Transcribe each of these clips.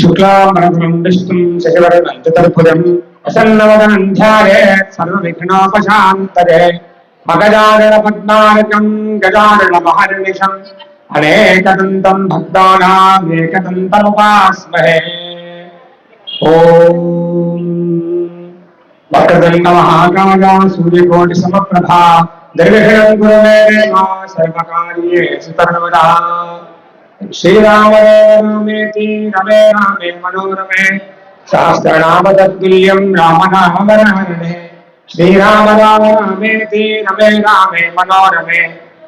शुक्लांबरधरं विष्णुं शशिवर्णं चतुर्भुजं प्रसन्नवदनं ध्यायेत् सर्वविघ्नोपशान्तये मगजाननपद्मार्कं गजाननमहर्निशम् अनेकदन्तं भक्तानाम् एकदन्तमुपास्महे। ॐ वक्रतुण्डमहाकाय सूर्यकोटिसमप्रभा निर्विघ्नं कुरु मे देव सर्वकार्येषु सर्वदा। श्रीराम रामेति रमे रामे मनोरमे सहस्रनाम तत्तुल्यं राम नाम वरानने। श्रीराम रामेति रमे रामे मनोरमे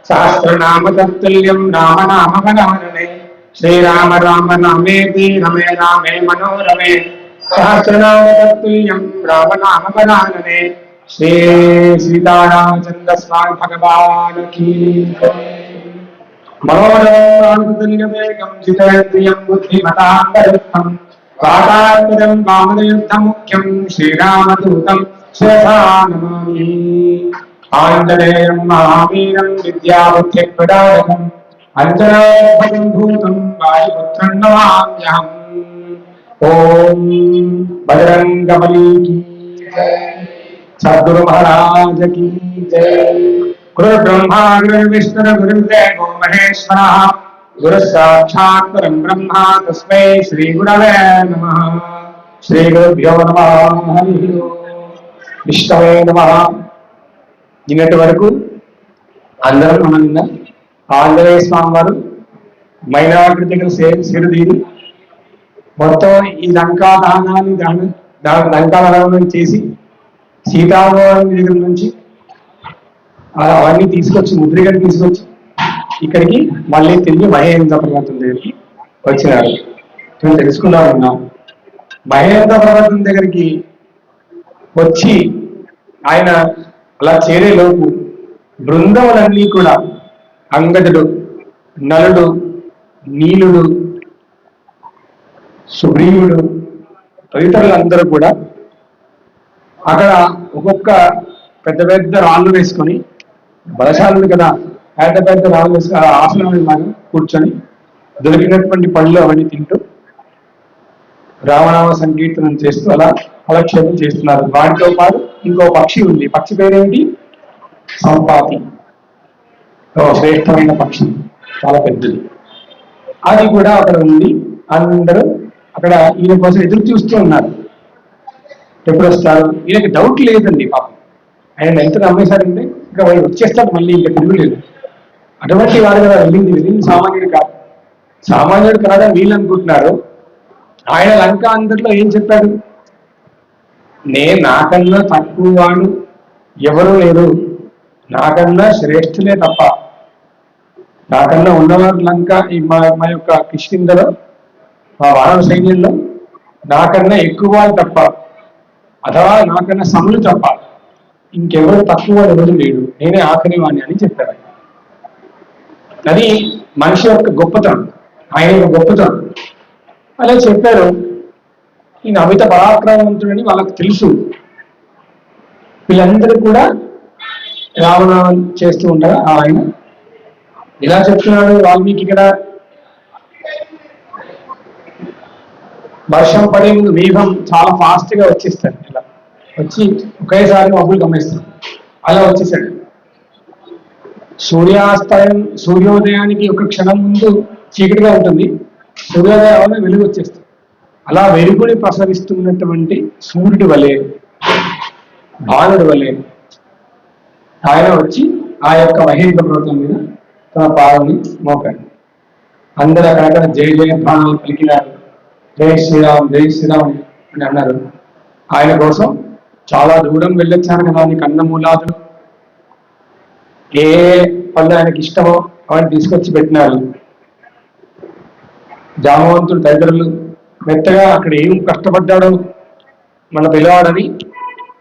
सहस्रनाम तत्तुल्यं राम नाम वरानने। श्रीराम रामेति रमे रामे मनोरमे सहस्रनाम तत्तुल्यं राम नाम वरानने। श्री सीतारामचंद्र स्वामी भगवान की मनोरमं जितेन्द्रियं बुद्धिमतां वातात्मजं वामनयुद्धं मुख्यं श्रीरामदूतं शिरसा नमामि। आञ्जनेयं महावीरं विद्याबुद्धिप्रदायकम् अञ्जनाद्भुतं भूतं वायुपुत्रं नमाम्यहम्। ॐ बजरंगबली की जय, सद्गुरु महाराज की जय। गुरु ब्रह्मा गुरु विष्णु गुरुदेवो महेश्वरः गुरु साक्षात् परं ब्रह्म तस्मै श्री गुरवे नमः। श्री गुरुभ्यो नमः। हरि ओम विष्णवे नमः। నిన్నటి వరకు అందరూ మనం ఆంజనేయ స్వామి వారు మైనార్టీ దగ్గర సిరుదీరి మొత్తం ఈ లంకా దహనాన్ని లంకా దహనం చేసి సీతారామం దగ్గర నుంచి అవన్నీ తీసుకొచ్చి ముద్రికని తీసుకొచ్చి ఇక్కడికి మళ్ళీ తిరిగి మహేంద్ర పర్వతం దగ్గరికి వచ్చినారు. మేము తెలుసుకుందాం ఉన్నాం. మహేంద్ర పర్వతం దగ్గరికి వచ్చి ఆయన అలా చేరేలోపు బృందములన్నీ కూడా అంగదుడు, నలుడు, నీలుడు, సుగ్రీవుడు తదితరులందరూ కూడా అక్కడ ఒక్కొక్క పెద్ద పెద్ద రాళ్ళు వేసుకొని, బలశాలుడు కదా, పెద్ద పెద్ద రాళ్ళు వేసుకొని ఆసనం లాగా కూర్చొని దొరికినటువంటి పళ్ళు అవన్నీ తింటూ రామనామ సంకీర్తనం చేస్తూ అలా కాలక్షేపం చేస్తున్నారు. వాటితో పాటు ఇంకో పక్షి ఉంది. పక్షి పేరేంటి? సంపాతి. శ్రేష్టమైన పక్షి, చాలా పెద్దది. అది కూడా అక్కడ ఉంది. అందరూ అక్కడ ఈయన కోసం ఎదురు చూస్తూ ఉన్నారు. ఎప్పుడు వస్తారు? ఈయనకి డౌట్ లేదండి పాపం. ఆయన ఎంత నమ్మేశారంటే ఇంకా వాళ్ళు వచ్చేస్తారు, మళ్ళీ ఇంకా తిరుగులేదు. అటువంటి వారు కదా వెళ్ళింది సామాన్యుడు కాదు. సామాన్యుడు కాదని వీళ్ళు అనుకుంటున్నారు. ఆయన లంక అందరిలో ఏం చెప్పాడు? నాకన్నా తక్కువ వాడు ఎవరు లేరు, నాకన్నా శ్రేష్ఠులే తప్ప, నాకన్నా ఉన్నవారు లంక మా యొక్క కిష్కింధలో మా వానర సైన్యంలో నాకన్నా ఎక్కువ వాళ్ళు తప్ప, అథవా నాకన్నా సములు తప్ప ఇంకెవరు తక్కువ ఎవరు లేడు, నేనే ఆఖరి వాణ్ణి అని చెప్పారు. అది మనిషి యొక్క గొప్పతనం, ఆయన యొక్క గొప్పతనం. అలా చెప్పారు. ఈయన అమిత పరాక్రమవంతుడని వాళ్ళకి తెలుసు. వీళ్ళందరూ కూడా రామనామం చేస్తూ ఉంటారు. ఆయన ఇలా చెప్తున్నాడు వాల్మీకి. ఇక్కడ వర్షం పడే ముందు మేఘం చాలా ఫాస్ట్ గా వచ్చేస్తాడు. ఇలా వచ్చి ఒకేసారి మబ్బులు గమనిస్తాడు. అలా వచ్చేసాడు. సూర్యోదయానికి ఒక క్షణం ముందు చీకటిగా ఉంటుంది, సూర్యోదయం వెలుగు వచ్చేస్తుంది. అలా వెలుగుని ప్రసరిస్తున్నటువంటి సూర్యుడి వలె, భానుడి వలె ఆయన వచ్చి ఆ యొక్క మహేంద్ర పర్వతం మీద తన పాదాన్ని మోపాడు. అందరూ అక్కడక్కడ జయ జయ ప్రాణాలు పలికినారు. జై శ్రీరామ్ జై శ్రీరామ్ అని అన్నారు. ఆయన కోసం చాలా దూరం వెళ్ళొచ్చారు కదా, అని కన్నమూలాదులు ఏ పళ్ళు ఆయనకి ఇష్టమో అవన్నీ తీసుకొచ్చి పెట్టినారు. జామవంతుడు తదితరులు మెత్తగా అక్కడ ఏం కష్టపడ్డాడో మన పిల్లవాడని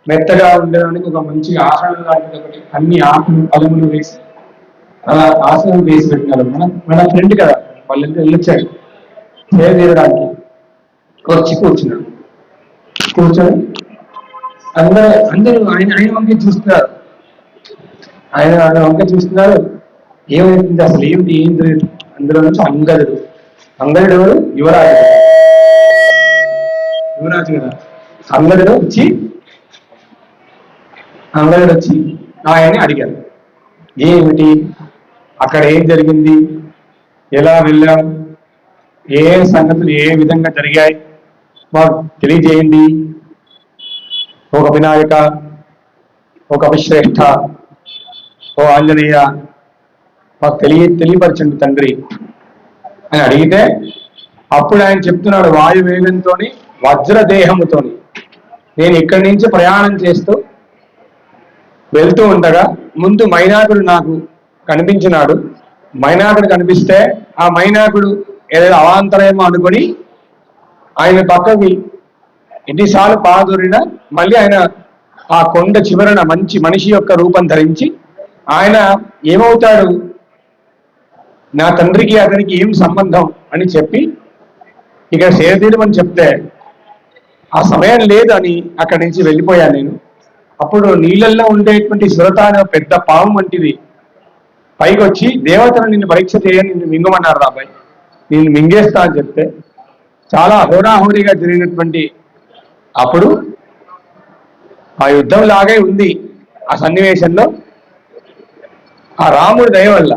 మెత్తగా ఉండడానికి ఒక మంచి ఆసనం లాంటిది ఒకటి, అన్ని ఆకులు పలములు వేసి అలా ఆసనం వేసి పెట్టినారు. మన ఫ్రెండ్ కదా, వాళ్ళంతా వెళ్ళొచ్చాడు సేవ తీరడానికి. వచ్చి కూర్చున్నాడు. కూర్చొని అందరూ ఆయన వంక చూస్తున్నారు. ఆయన వంక చూస్తున్నారు. ఏమైంది అసలు, ఏం తెలియదు. అందులో నుంచి అంగదుడు యువరాజు. వినొచ్చు కదా. అంగదుడు వచ్చి ఆయన్ని అడిగారు, ఏమిటి అక్కడ ఏం జరిగింది, ఎలా వెళ్ళాం, ఏ సంగతులు ఏ విధంగా జరిగాయి మాకు తెలియజేయండి. ఒక వినాయక, ఒక విశ్రేష్ఠ, ఓ ఆంజనేయ మాకు తెలియపరచండి తండ్రి అని అడిగితే అప్పుడు ఆయన చెప్తున్నాడు, వాయువేగంతో వజ్రదేహముతో నేను ఇక్కడి నుంచి ప్రయాణం చేస్తూ వెళ్తూ ఉండగా ముందు మైనాకుడు నాకు కనిపించినాడు. మైనాకుడు కనిపిస్తే ఆ మైనాకుడు ఏదైనా అవాంతరమో అనుకొని ఆయన పక్కకి ఎన్నిసార్లు పాదూరినా మళ్ళీ ఆయన ఆ కొండ చివరన మంచి మనిషి యొక్క రూపం ధరించి ఆయన ఏమవుతాడు, నా తండ్రికి అతనికి ఏం సంబంధం అని చెప్పి ఇక్కడ సేదీరమని చెప్తే ఆ సమయం లేదు అని అక్కడి నుంచి వెళ్ళిపోయాను నేను. అప్పుడు నీళ్ళల్లో ఉండేటువంటి సురత అనే పెద్ద పాము వంటిది పైకి వచ్చి దేవతను నిన్ను పరీక్ష చేయని నిన్ను మింగమన్నారు రాబాయ్, నిన్ను మింగేస్తా అని చెప్తే చాలా హోరాహోరీగా జరిగినటువంటి అప్పుడు ఆ యుద్ధం లాగే ఉంది. ఆ సన్నివేశంలో ఆ రాముడి దయ వల్ల,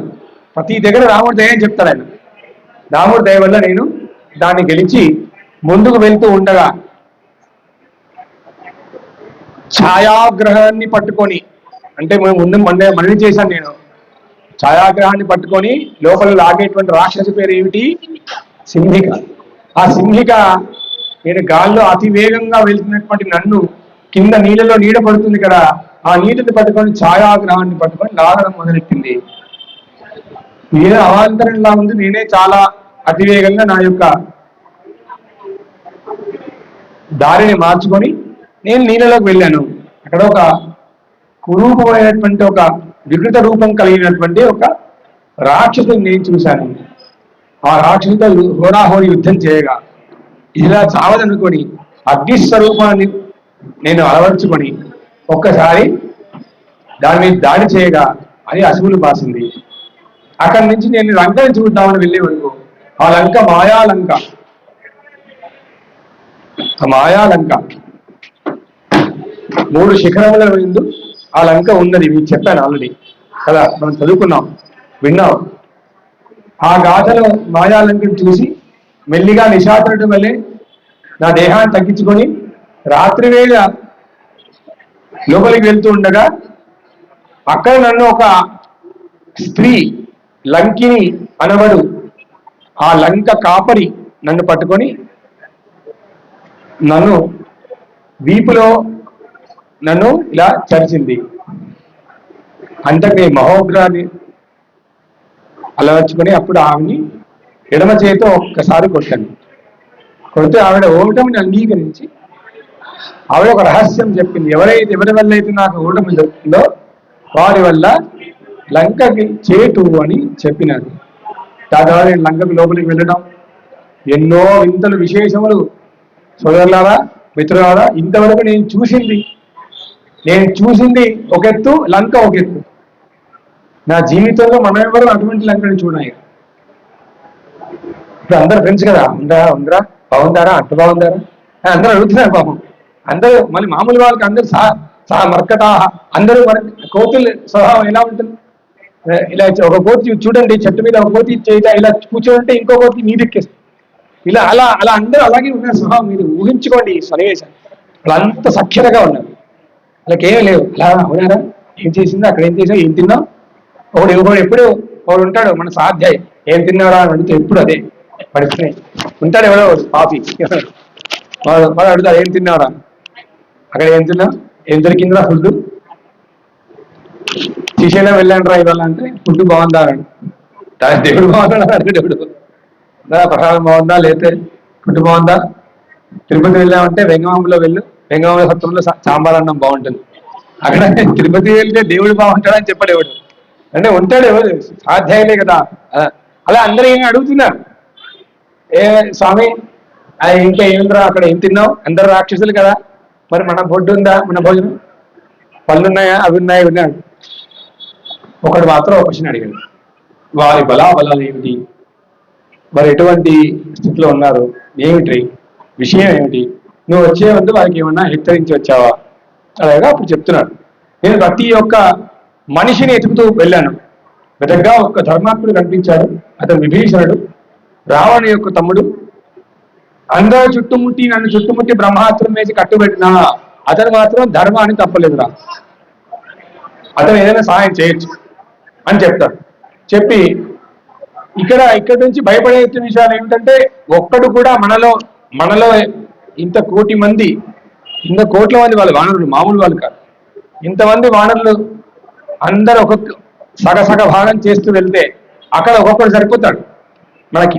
ప్రతి దగ్గర రాముడి దయ అని చెప్తాడు ఆయన, రాముడి దయ వల్ల నేను దాన్ని గెలిచి ముందుకు వెళ్తూ ఉండగా ఛాయాగ్రహాన్ని పట్టుకొని, అంటే మేము ముందు మళ్ళీ చేశాను నేను, ఛాయాగ్రహాన్ని పట్టుకొని లోపల లాగేటువంటి రాక్షసి పేరు ఏమిటి, సింహిక. ఆ సింహిక నేను గాల్లో అతి వేగంగా వెళ్తున్నటువంటి నన్ను కింద నీళ్ళలో నీడ పడుతుంది కదా, ఆ నీటిని పట్టుకొని ఛాయాగ్రహాన్ని పట్టుకొని లాగడం మొదలెట్టింది. నేనే అవాంతరంలా ఉంది, నేనే చాలా అతివేగంగా నా యొక్క దారిని మార్చుకొని నేను నీళ్ళలోకి వెళ్ళాను. అక్కడ ఒక కురూపమైనటువంటి ఒక వికృత రూపం కలిగినటువంటి ఒక రాక్షసుని నేను చూశాను. ఆ రాక్షసుతో హోరాహోరి యుద్ధం చేయగా ఇలా చావదనుకొని అగ్నిస్వరూపాన్ని నేను అలవర్చుకొని ఒక్కసారి దాని మీద దాడి చేయగా అది అసువులు బాసింది. అక్కడి నుంచి నేను లంకని చూద్దామని వెళ్ళే వరకు ఆ లంక మాయాలంక, మాయాలంక 3 శిఖరముల ముందు ఆ లంక ఉన్నది. మీకు చెప్పాను ఆల్రెడీ కదా, మనం చదువుకున్నాం, విన్నాం. ఆ గాథలో మాయాలంకను చూసి మెల్లిగా నిశాచరుడి వల్లే నా దేహాన్ని తగ్గించుకొని రాత్రి వేళ లోపలికి వెళ్తూ ఉండగా అక్కడ నన్ను ఒక స్త్రీ లంకిని అనబడు ఆ లంక కాపరి నన్ను పట్టుకొని నన్ను వీపులో నన్ను ఇలా చరిచింది. అంతటి మహోగ్రాన్ని అలవర్చుకొని అప్పుడు ఆమెని ఎడమ చేతితో ఒక్కసారి కొట్టాను. కొడితే ఆవిడ ఓటమిని అంగీకరించి ఆవిడ ఒక రహస్యం చెప్పింది. ఎవరి వల్ల అయితే నాకు ఓటమి దొరుకుతుందో వారి వల్ల లంకకి చేటు అని చెప్పినారు. దాని ద్వారా నేను లంకకు లోపలికి వెళ్ళడం, ఎన్నో వింతలు విశేషములు సోదరులారా మిత్రులారా ఇంతవరకు నేను చూసింది ఒక ఎత్తు, లంక ఒక ఎత్తు. నా జీవితంలో మనం ఎవరు అటువంటి లంకని చూడాలి. ఇప్పుడు అందరు ఫ్రెండ్స్ కదా, ఉందరా బాగుందారా, అంత బాగుందారా అందరూ అడుగుతున్నారు పాపం. అందరూ మళ్ళీ మామూలు వాళ్ళకి అందరూ సహా మర్కటా అందరూ మన కోతులు స్వభావం ఎలా ఉంటుంది, ఇలా ఒక కోతి చూడండి, చెట్టు మీద ఒక కోతి చేత ఇలా కూర్చోంటే ఇంకో కోతి మీద ఎక్కేస్తుంది. ఇలా అలా అలా అందరూ అలాగే ఉన్నారు స్వభావం. మీరు ఊహించుకోండి ఈ సన్నివేశాన్ని. అలా అంత సఖ్యతగా ఉన్నారు, వాళ్ళకేమీ లేవు. అలా అవునారా, ఏం చేసిందో అక్కడ ఏం చేసావు, ఏం తిన్నావు, ఒకడు ఎప్పుడు ఒకడు ఉంటాడు మన సాధ్యాయి, ఏం తిన్నారా అని అడిగితే ఎప్పుడు అదే పడుతున్నాయి ఉంటాడు. ఎవడో పాపి వాడు అడుగుతాడు, ఏం తిన్నారా, అక్కడ ఏం తిన్నావు, ఏం దొరికిందిరా ఫుడ్, శ్రీశైలం వెళ్ళండి రా ఇవాళ అంటే ఫుడ్ బాగుందా అని, దేవుడు బాగుందా దేవుడు ప్రసాదం బాగుందా, లేకపోతే ఫుడ్ బాగుందా, తిరుపతి వెళ్ళామంటే వెంగమాంబలో వెంగమాంబ సత్రంలో సాంబార్ అన్నం బాగుంటుంది. అక్కడ తిరుపతి వెళ్తే దేవుడు బాగుంటాడని చెప్పాడు ఎవడు, అంటే ఉంటాడు ఎవరు సాధ్యాయులే కదా. అలా అందరూ ఏమి అడుగుతున్నారు, ఏ స్వామి ఇంకా ఏమిందిరా అక్కడ ఏం తిన్నావు, అందరు రాక్షసులు కదా, మరి మన ఫుడ్ ఉందా, మన భోజనం పళ్ళు ఉన్నాయా, అవి ఉన్నాయా విన్నాడు. ఒకడు మాత్రం ఒక క్వశ్చన్ అడిగాడు, వారి బలాబలాలు ఏమిటి, మరి ఎటువంటి స్థితిలో ఉన్నారు, ఏమిటి విషయం ఏమిటి, నువ్వు వచ్చే ముందు వారికి ఏమన్నా హెచ్చరించి వచ్చావా? అలాగా అప్పుడు చెప్తున్నాడు, నేను ప్రతి ఒక్క మనిషిని ఎతుకుతూ వెళ్ళాను. వెతగ్గా ఒక ధర్మాత్ముడు కనిపించాడు. అతను విభీషణుడు, రావణు యొక్క తమ్ముడు. అందరూ చుట్టుముట్టి నన్ను చుట్టుముట్టి బ్రహ్మాస్త్రం వేసి కట్టుబెట్టినా అతను మాత్రం ధర్మాన్ని తప్పలేదురా, అతను ఏదైనా సహాయం చేయొచ్చు అని చెప్తాడు. చెప్పి ఇక్కడ నుంచి భయపడే విషయాలు ఏమిటంటే, ఒక్కడు కూడా మనలో ఇంత కోట్ల మంది వాళ్ళు వానరులు, మామూలు వాళ్ళు కాదు. ఇంతమంది వానరులు అందరూ ఒక్కొక్క సగ భాగం చేస్తూ వెళ్తే అక్కడ ఒక్కొక్కడు సరిపోతాడు. మనకి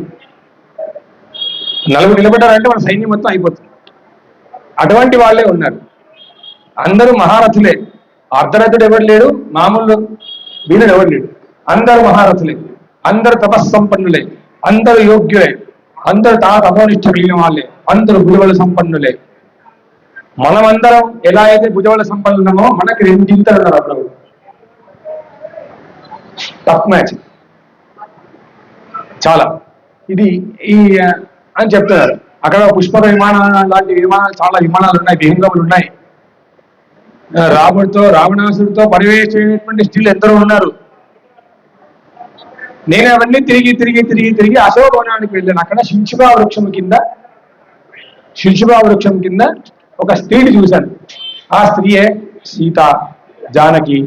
నలుగురు నిలబడ్డారంటే మన సైన్యం మొత్తం అయిపోతుంది. అటువంటి వాళ్ళే ఉన్నారు. అందరూ మహారథులే. అర్ధరథుడు ఎవరు లేడు, మామూలు వీరుడు ఎవరు లేడు. అందరూ మహారథులే, అందరూ తపస్సంపన్నులే, అందరూ యోగ్యులే, అందరూ తపోనిష్ట కలిగిన వాళ్ళే, అందరూ భుజబల సంపన్నులే. మనమందరం ఎలా అయితే భుజబల సంపన్నులమో మనకి రెండింతలు ఉన్నారు. అప్పుడు టఫ్ మ్యాచ్ చాలా. ఇది అని చెప్తున్నారు. అక్కడ పుష్పక విమానాలు లాంటి విమానాలు, చాలా విమానాలు ఉన్నాయి, విహంగములు ఉన్నాయి. రావణాసుడితో పరివేషించినటువంటి స్త్రీలు ఎందరో ఉన్నారు. నేను అవన్నీ తిరిగి అశోకవనానికి వెళ్ళాను. అక్కడ శింశుభా వృక్షం కింద ఒక స్త్రీని చూశాను. ఆ స్త్రీయే సీత, జానకి.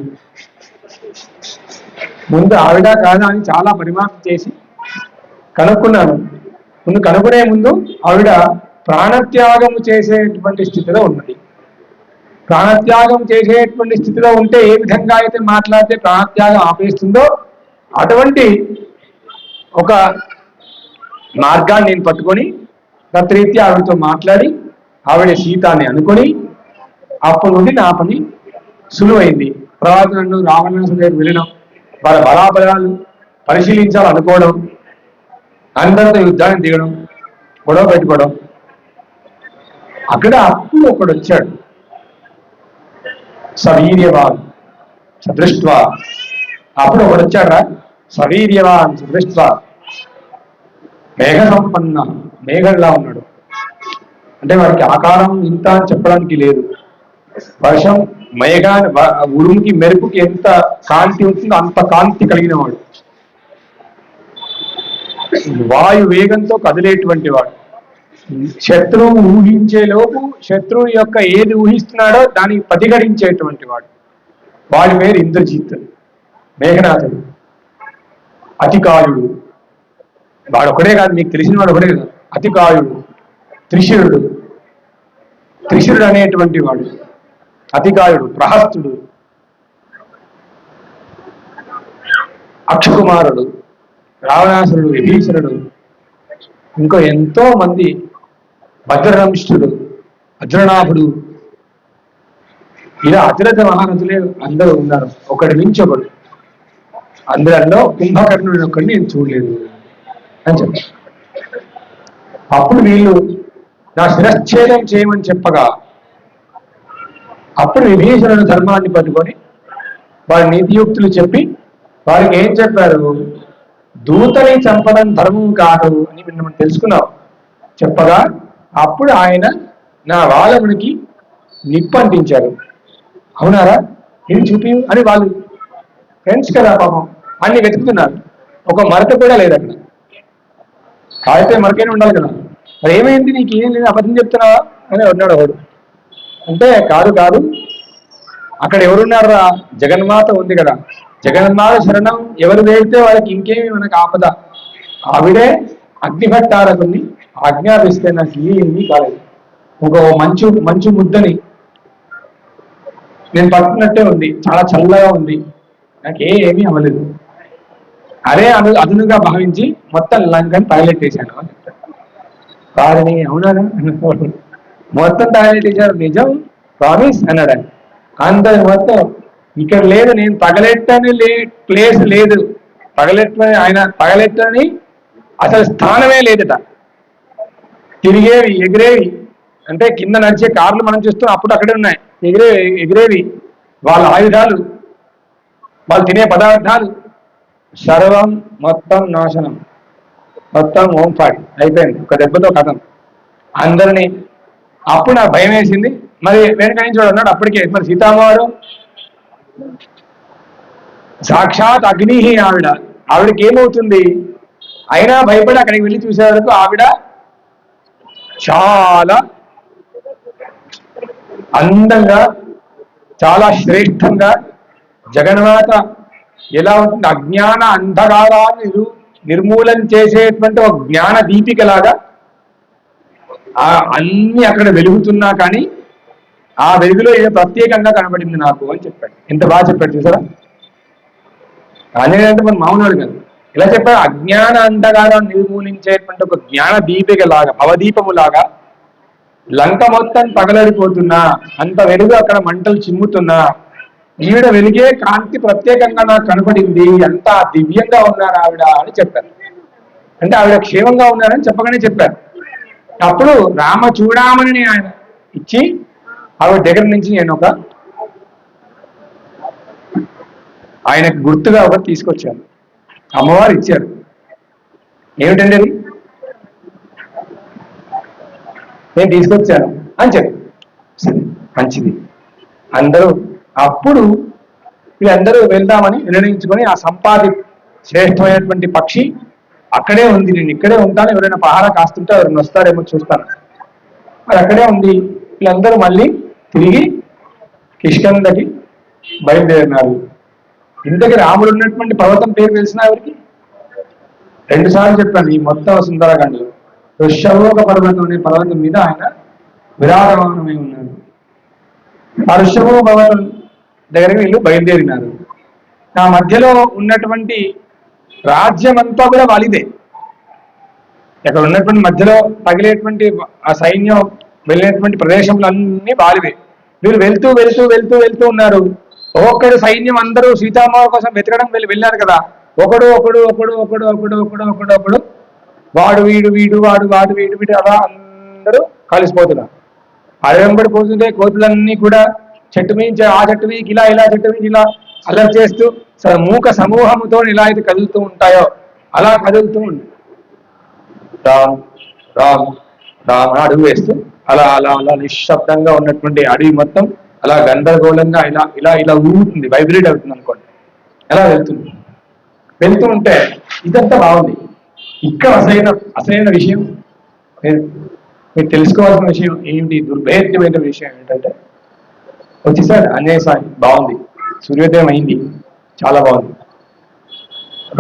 ముందు ఆవిడ కాదా అని చాలా పరిమాణం చేసి కనుక్కున్నాను. కనుక్కునే ముందు ఆవిడ ప్రాణత్యాగం చేసేటువంటి స్థితిలో ఉన్నది. ప్రాణత్యాగం చేసేటువంటి స్థితిలో ఉంటే ఏ విధంగా అయితే మాట్లాడితే ప్రాణత్యాగం ఆపేస్తుందో అటువంటి ఒక మార్గాన్ని నేను పట్టుకొని తత్రీత్యా ఆవిడతో మాట్లాడి ఆవిడ సీతాన్ని అనుకొని అప్పటి నుండి నా పని సులువైంది. తర్వాత నన్ను రావణాసుడి దగ్గరికి వెళ్ళడం, వాళ్ళ బలాబలాలు పరిశీలించాలనుకోవడం, అందరితో యుద్ధాన్ని దిగడం, గొడవ పెట్టుకోవడం. అప్పుడు ఒకడు వచ్చాడు, సవీర్యవాన్ సదృష్ట్వా. అప్పుడు ఒకడు వచ్చాడా, సవీర్యవాన్ సదృష్ట్వా, మేఘ సంపన్న, మేఘంలా ఉన్నాడు. అంటే వాడికి ఆకారం ఇంత అని చెప్పడానికి లేదు. వర్షం ఉరుముకి మెరుపుకి ఎంత కాంతి ఉంటుందో అంత కాంతి కలిగిన వాడు, వాయు వేగంతో కదిలేటువంటి వాడు. శత్రువు ఊహించే లోపు శత్రువు యొక్క ఏది ఊహిస్తున్నాడో దానికి ప్రతిఘటించేటువంటి వాడు. వాడి పేరు ఇంద్రజిత్, మేఘనాథుడు, అతికాయుడు. వాడు ఒకడే కాదు, మీకు తెలిసిన వాడు ఒకడే కాదు. అతికాయుడు, త్రిశిరుడు అనేటువంటి వాడు, అతికాయుడు, ప్రహస్తుడు, అక్షకుమారుడు, రావణాసురుడు, విభీషణుడు, ఇంకో ఎంతో మంది, భద్రరంష్ఠుడు, వజ్రనాభుడు, ఇలా అతిరథ మహారథులే అందరూ ఉన్నారు, ఒకటి మించి ఒకడు. అందరిలో కుంభకర్ణుడు ఒకడిని నేను చూడలేదు అని చెప్పారు. అప్పుడు వీళ్ళు నా శిరశ్ఛేదం చేయమని చెప్పగా అప్పుడు విభీషణుడు ధర్మాన్ని పట్టుకొని వారి నీతియుక్తులు చెప్పి వారికి ఏం చెప్పారు, దూతని చంపడం ధర్మం కాదు అని మనం తెలుసుకున్నాం చెప్పగా అప్పుడు ఆయన నా వాళ్ళమునికి నిప్పంటించారు. అవునారా, ఏం చూపి అని వాళ్ళు ఫ్రెండ్స్ కదా పాపం అన్ని వెతుకుతున్నారు. ఒక మరక కూడా లేదు అక్కడ. కాగితే మరకైనా ఉండాలి కదా. మరి ఏమైంది, నీకు ఏం లేదు, అబద్ధం చెప్తున్నావా అని అన్నాడు ఒకడు. అంటే కాదు అక్కడ ఎవరున్నారా, జగన్మాత ఉంది కదా, జగన్మాత శరణం ఎవరు వేడితే వాళ్ళకి ఇంకేమి మనకు ఆపద. ఆవిడే అగ్నిభట్టారకుని ఆజ్ఞాపిస్తే నాకు ఏమీ కాలేదు. ఒక మంచు ముద్దని నేను పట్టుకున్నట్టే ఉంది, చాలా చల్లగా ఉంది, నాకు ఏమీ అవ్వలేదు. అదే అదునుగా భావించి మొత్తం లంకని టాయిలెట్ వేశాను అని చెప్తాను. వారిని అవునా మొత్తం టాయిలెట్ వేశారు, నిజం ప్రామిస్ అన్నాడు. అందరి మొత్తం ఇక్కడ లేదు, నేను తగలెట్టని ప్లేస్ లేదు, తగలెట్టని అసలు స్థానమే లేదట. తిరిగేవి ఎగిరేవి అంటే కింద నడిచే కార్లు మనం చూస్తున్నాం, అప్పుడు అక్కడే ఉన్నాయి. ఎగిరేవి వాళ్ళ ఆయుధాలు, వాళ్ళు తినే పదార్థాలు సర్వం మొత్తం నాశనం, మొత్తం ఓంపాడి అయిపోయింది. ఒక దెబ్బతో కథం. అందరినీ అప్పుడు నాకు భయం వేసింది. మరి వెనక నుంచి వాడు అన్నాడు అప్పటికే, మరి సీతామ్మవారు సాక్షాత్ అగ్ని ఆవిడకి ఏమవుతుంది? అయినా భయపడి అక్కడికి వెళ్ళి చూసే వరకు ఆవిడ చాలా అందంగా, చాలా శ్రేష్టంగా, జగన్మాత ఎలా ఉంటుంది, అజ్ఞాన అంధకారాన్ని నిర్మూలన చేసేటువంటి ఒక జ్ఞాన దీపికలాగా అన్ని అక్కడ వెలుగుతున్నా కానీ ఆ వెలుగులో ఏదో ప్రత్యేకంగా కనబడింది నాకు అని చెప్పాడు. ఎంత బాగా చెప్పాడు చూసారా. ఆంజనేయుడు అంటే మన మామూలు కాదు. ఇలా చెప్పాడు, అజ్ఞాన అంధకారాన్ని నిర్మూలించేటువంటి ఒక జ్ఞాన దీపికలాగా, భవదీపములాగా లంక మొత్తం పగలడిపోతున్నా, అంత వెలుగు అక్కడ మంటలు చిమ్ముతున్నా, ఈవిడ వెలిగే కాంతి ప్రత్యేకంగా నాకు కనపడింది, అంత దివ్యంగా ఉన్నారు ఆవిడ అని చెప్పారు. అంటే ఆవిడ క్షేమంగా ఉన్నారని చెప్పగానే చెప్పారు. అప్పుడు రామ చూడామని ఆయన ఇచ్చి ఆవిడ దగ్గర నుంచి నేను ఒక ఆయనకు గుర్తుగా ఒకటి తీసుకొచ్చాను. అమ్మవారు ఇచ్చారు. ఏమిటండి అది? నేను తీసుకొచ్చాను అని చెప్పి, సరే మంచిది అందరూ. అప్పుడు వీళ్ళందరూ వెళ్దామని నిర్ణయించుకొని ఆ సంపాది శ్రేష్టమైనటువంటి పక్షి అక్కడే ఉంది, నేను ఇక్కడే ఉంటాను, ఎవరైనా పహారా కాస్తుంటే ఎవరైనా వస్తారేమో చూస్తాను, అది అక్కడే ఉంది. వీళ్ళందరూ మళ్ళీ తిరిగి కిష్కింధకి బయలుదేరినారు. ఇంతకీ రాముడు ఉన్నటువంటి పర్వతం పేరు తెలిసిన ఎవరికి? 2 సార్లు చెప్పాను ఈ మొత్తం సుందరకాండలో. ఋష్యమూక పర్వతం అనే పర్వతం మీద ఆయన విరాజమానమై ఉన్నారు. ఆ ఋష్యమూక పర్వతం దగ్గరికి వీళ్ళు బయలుదేరినారు. ఆ మధ్యలో ఉన్నటువంటి రాజ్యం అంతా కూడా వాలిదే. ఇక్కడ ఉన్నటువంటి మధ్యలో తగిలేటువంటి ఆ సైన్యం వెళ్ళినటువంటి ప్రదేశంలో అన్ని వాలివే. వీళ్ళు వెళ్తూ వెళ్తూ వెళ్తూ వెళ్తూ ఉన్నారు. ఒక్కడు సైన్యం అందరూ సీతామావ కోసం వెతకడం వెళ్ళారు కదా. ఒకడు ఒకడు ఒకడు ఒకడు ఒకడు ఒకడు ఒకడు ఒకడు వాడు వీడు వీడు వాడు వాడు వీడు వీడు అలా అందరూ కలిసిపోతున్నారు. అడవెంబడి పోతుంటే కోతులన్నీ కూడా చెట్టు మించి ఆ చెట్టు మీకి ఇలా ఇలా చెట్టు మించి ఇలా అలర్ట్ చేస్తూ మూక సమూహముతో ఇలా అయితే కదులుతూ ఉంటాయో అలా కదులుతూ ఉంటాయి. రామ్ రామ్ రామ్ అడుగు వేస్తూ అలా అలా అలా నిశ్శబ్దంగా ఉన్నటువంటి అడవి మొత్తం అలా గందరగోళంగా ఇలా ఇలా ఇలా ఊగుతుంది, వైబ్రేట్ అవుతుంది అనుకోండి. ఎలా వెళ్తూ ఉంటే ఇదంతా బాగుంది. ఇక్కడ అసలైన విషయం మీరు తెలుసుకోవాల్సిన విషయం ఏమిటి, దుర్భేద్యమైన విషయం ఏంటంటే వచ్చేసాడు ఆంజనేయ స్వామి, బాగుంది, సూర్యోదయం అయింది, చాలా బాగుంది.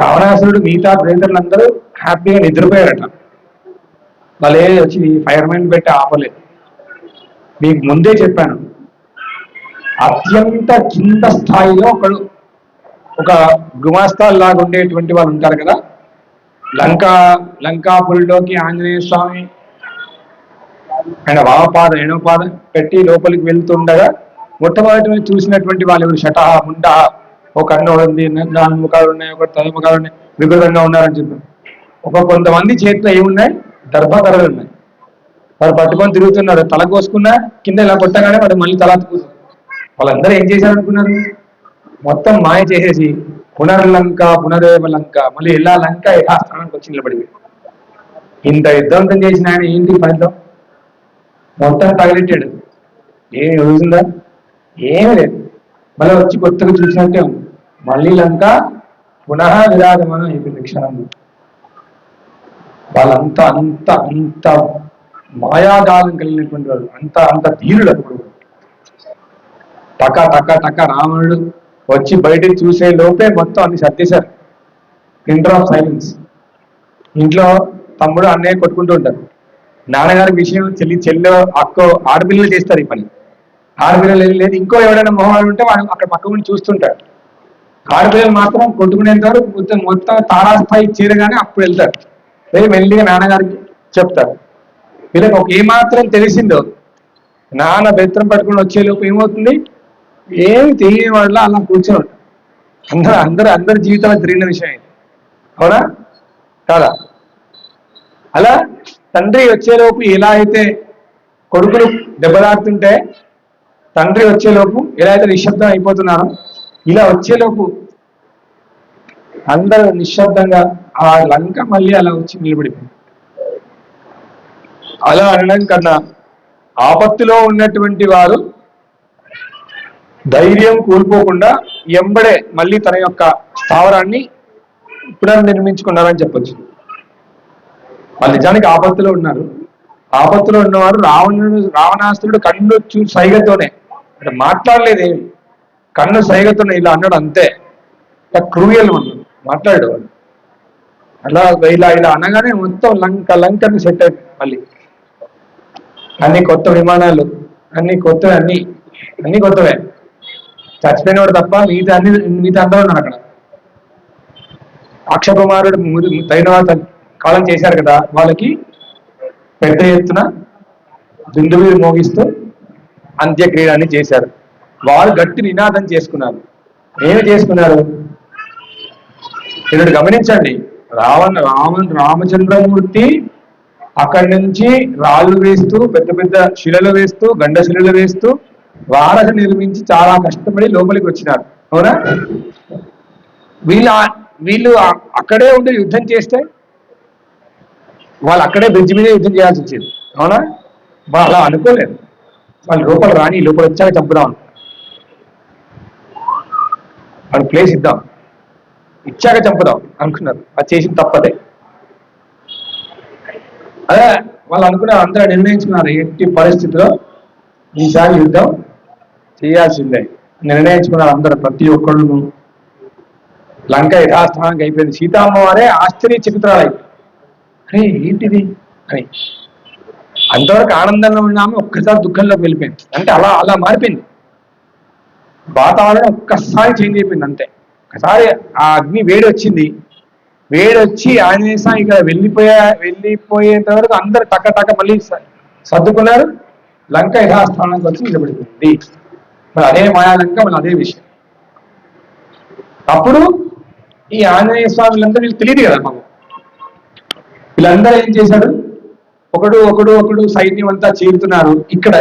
రావణాసురుడు మిగతా ప్రేతలందరూ హ్యాపీగా నిద్రపోయారట. వాళ్ళే వచ్చి ఫైర్మెన్ పెట్టి ఆపలేదు. మీకు ముందే చెప్పాను, అత్యంత కింద స్థాయిలో ఒక గుమాస్తాల్లాగా ఉండేటువంటి వాళ్ళు ఉంటారు కదా. లంకాపురిలోకి ఆంజనేయ స్వామి ఆయన వామపాదం ఎడమపాదం పెట్టి లోపలికి వెళ్తుండగా మొట్టమొదటి చూసినటువంటి వాళ్ళు ఎవరు? శటహ ముండ, ఒక కన్ను ఉంది, 4 ముఖాలు ఉన్నాయి, ఒక తల ముఖాలు ఉన్నాయి, వికృతంగా ఉన్నారని చెప్పారు. కొంతమంది చేతిలో ఏమున్నాయి? దర్భకర్రలు ఉన్నాయి. వారు పట్టుకొని తిరుగుతున్నారు. తల కోసుకున్నా కింద ఇలా కొట్టగానే వాడు మళ్ళీ తల అతుకుతుంది. వాళ్ళందరూ ఏం చేశారనుకున్నారు? మొత్తం మాయ చేసేసి పునర్లంక పునరేవ లంక, మళ్ళీ ఎలా లంక యథాస్థానానికి వచ్చి నిలబడి ఇంత యుద్ధవంతం చేసిన ఆయన ఏంటి ఫలితం? మొత్తం తగిలిట్టాడు. ఏమి రోజుందా? ఏమీ లేదు. మళ్ళీ వచ్చి కొత్తగా చూసినట్టే ఉంది. మళ్ళీ లంక పునః విరాజమానం అయిపోయింది క్షణంలో. వాళ్ళంతా అంత అంత మాయాజాలం కలిగినటువంటి వాళ్ళు, అంత ధీరుడు. అప్పుడు టక టక టక రావణుడు వచ్చి బయటికి చూసే లోపే మొత్తం అన్ని సర్దేశారు. Pin of silence. ఇంట్లో తమ్ముడు అన్నయ్య కొట్టుకుంటూ ఉంటారు. నాన్నగారి విషయం చెల్లె అక్కో ఆడపిల్లలు చేస్తారు ఈ పని. ఆడపిల్లలు లేదు, ఇంకో ఎవరైనా మొహం ఉంటే వాడు అక్కడ పక్క ఉండి చూస్తుంటాడు. ఆడపిల్లలు మాత్రం కొట్టుకునేంత వరకు మొత్తం తారాస్థాయి చేరగానే అప్పుడు వెళ్తారు. లేదు మెల్లిగా నాన్నగారికి చెప్తారు. వీళ్ళకి ఏమాత్రం తెలిసిందో నాన్న బెత్తం పట్టుకుని వచ్చేలోపు ఏమవుతుంది? ఏమి తెలియని వాళ్ళ అలా కూర్చోండి. అందరి జీవితంలో తిరిగిన విషయం ఇది, అవునా కాదా? అలా తండ్రి వచ్చేలోపు ఎలా అయితే కొడుకులు దెబ్బలాడుతుంటే తండ్రి వచ్చేలోపు ఎలా అయితే నిశ్శబ్దం అయిపోతున్నారో, ఇలా వచ్చేలోపు అందరూ నిశ్శబ్దంగా ఆ లంక మళ్ళీ అలా వచ్చి నిలబడిపోయింది. అలా అనడం కన్నా ఆపత్తులో ఉన్నటువంటి వారు ధైర్యం కోల్పోకుండా ఎంబడే మళ్ళీ తన యొక్క స్థావరాన్ని పునర్నిర్మించుకున్నారని చెప్పొచ్చు. వాళ్ళు నిజానికి ఆపత్తులో ఉన్నారు. ఆపత్తులో ఉన్నవారు రావణాసురుడు కన్ను సైగతోనే అంటే మాట్లాడలేదేమి, కన్ను సైగతోనే ఇలా అన్నాడు అంతే. క్రూయల్ అన్నాడు, మాట్లాడాడు వాడు. అలా ఇలా ఇలా అనగానే మొత్తం లంకని సెట్ అయిపోయింది. మళ్ళీ అన్ని కొత్త విమానాలు, అన్ని కొత్తవే, అన్ని కొత్తవే. చచ్చిపోయినవాడు తప్ప మిగతా అందరూ ఉన్నారు అక్కడ. అక్షకుమారుడు తైనవాత కాలం చేశారు కదా, వాళ్ళకి పెద్ద ఎత్తున దుందుబీలు మోగిస్తూ అంత్యక్రియని చేశారు. వారు గట్టి నినాదం చేసుకున్నారు. ఏమి చేసుకున్నారు ఇక్కడ గమనించండి. రామచంద్రమూర్తి అక్కడి నుంచి రాళ్ళు వేస్తూ, పెద్ద పెద్ద శిలలు వేస్తూ, గండ శిలలు వేస్తూ వారధి నిర్మించి చాలా కష్టపడి లోపలికి వచ్చినారు. అవునా? వీళ్ళు అక్కడే ఉండి యుద్ధం చేస్తే వాళ్ళు అక్కడే బ్రిడ్జ్ మీద యుద్ధం చేయాల్సి వచ్చింది. అవునా? వాళ్ళు అలా అనుకోలేదు. వాళ్ళు లోపల రాని, లోపల వచ్చాక చంపుదాం, వాళ్ళు ప్లేస్ ఇద్దాం, ఇచ్చాక చంపుదాం అనుకున్నారు. అది చేసింది తప్పదే. అదే వాళ్ళు అనుకున్నారు. అందరూ నిర్ణయించుకున్నారు ఎట్టి పరిస్థితిలో ఈసారి యుద్ధం చేయాల్సిందే నిర్ణయించుకున్నారు అందరూ. ప్రతి ఒక్కళ్ళు లంక యథాస్థానానికి అయిపోయింది. సీతామ్మవారే ఆశ్చర్యచకితురాలైపోయింది. అరే ఏంటిది అని. అంతవరకు ఆనందంలో ఉన్నాము, ఒక్కసారి దుఃఖంలోకి వెళ్ళిపోయింది. అంటే అలా అలా మారిపోయింది వాతావరణం. ఒక్కసారి చేంజ్ అయిపోయింది అంతే. ఒకసారి ఆ అగ్ని వేడి వచ్చింది. వేడి వచ్చి ఆంజనేయ స్వామి ఇక్కడ వెళ్ళిపోయేంత వరకు అందరు టక్క మళ్ళీ సర్దుకున్నారు. లంక యథాస్థానానికి వచ్చి నిలబడిపోయింది. మరి అదే మాయాలంక, మళ్ళీ అదే విషయం. అప్పుడు ఈ ఆంజనేయ స్వాములందరూ వీళ్ళు తెలియదు కదా మాకు. వీళ్ళందరూ ఏం చేశారు, ఒకడు సైన్యం అంతా చేరుతున్నారు. ఇక్కడ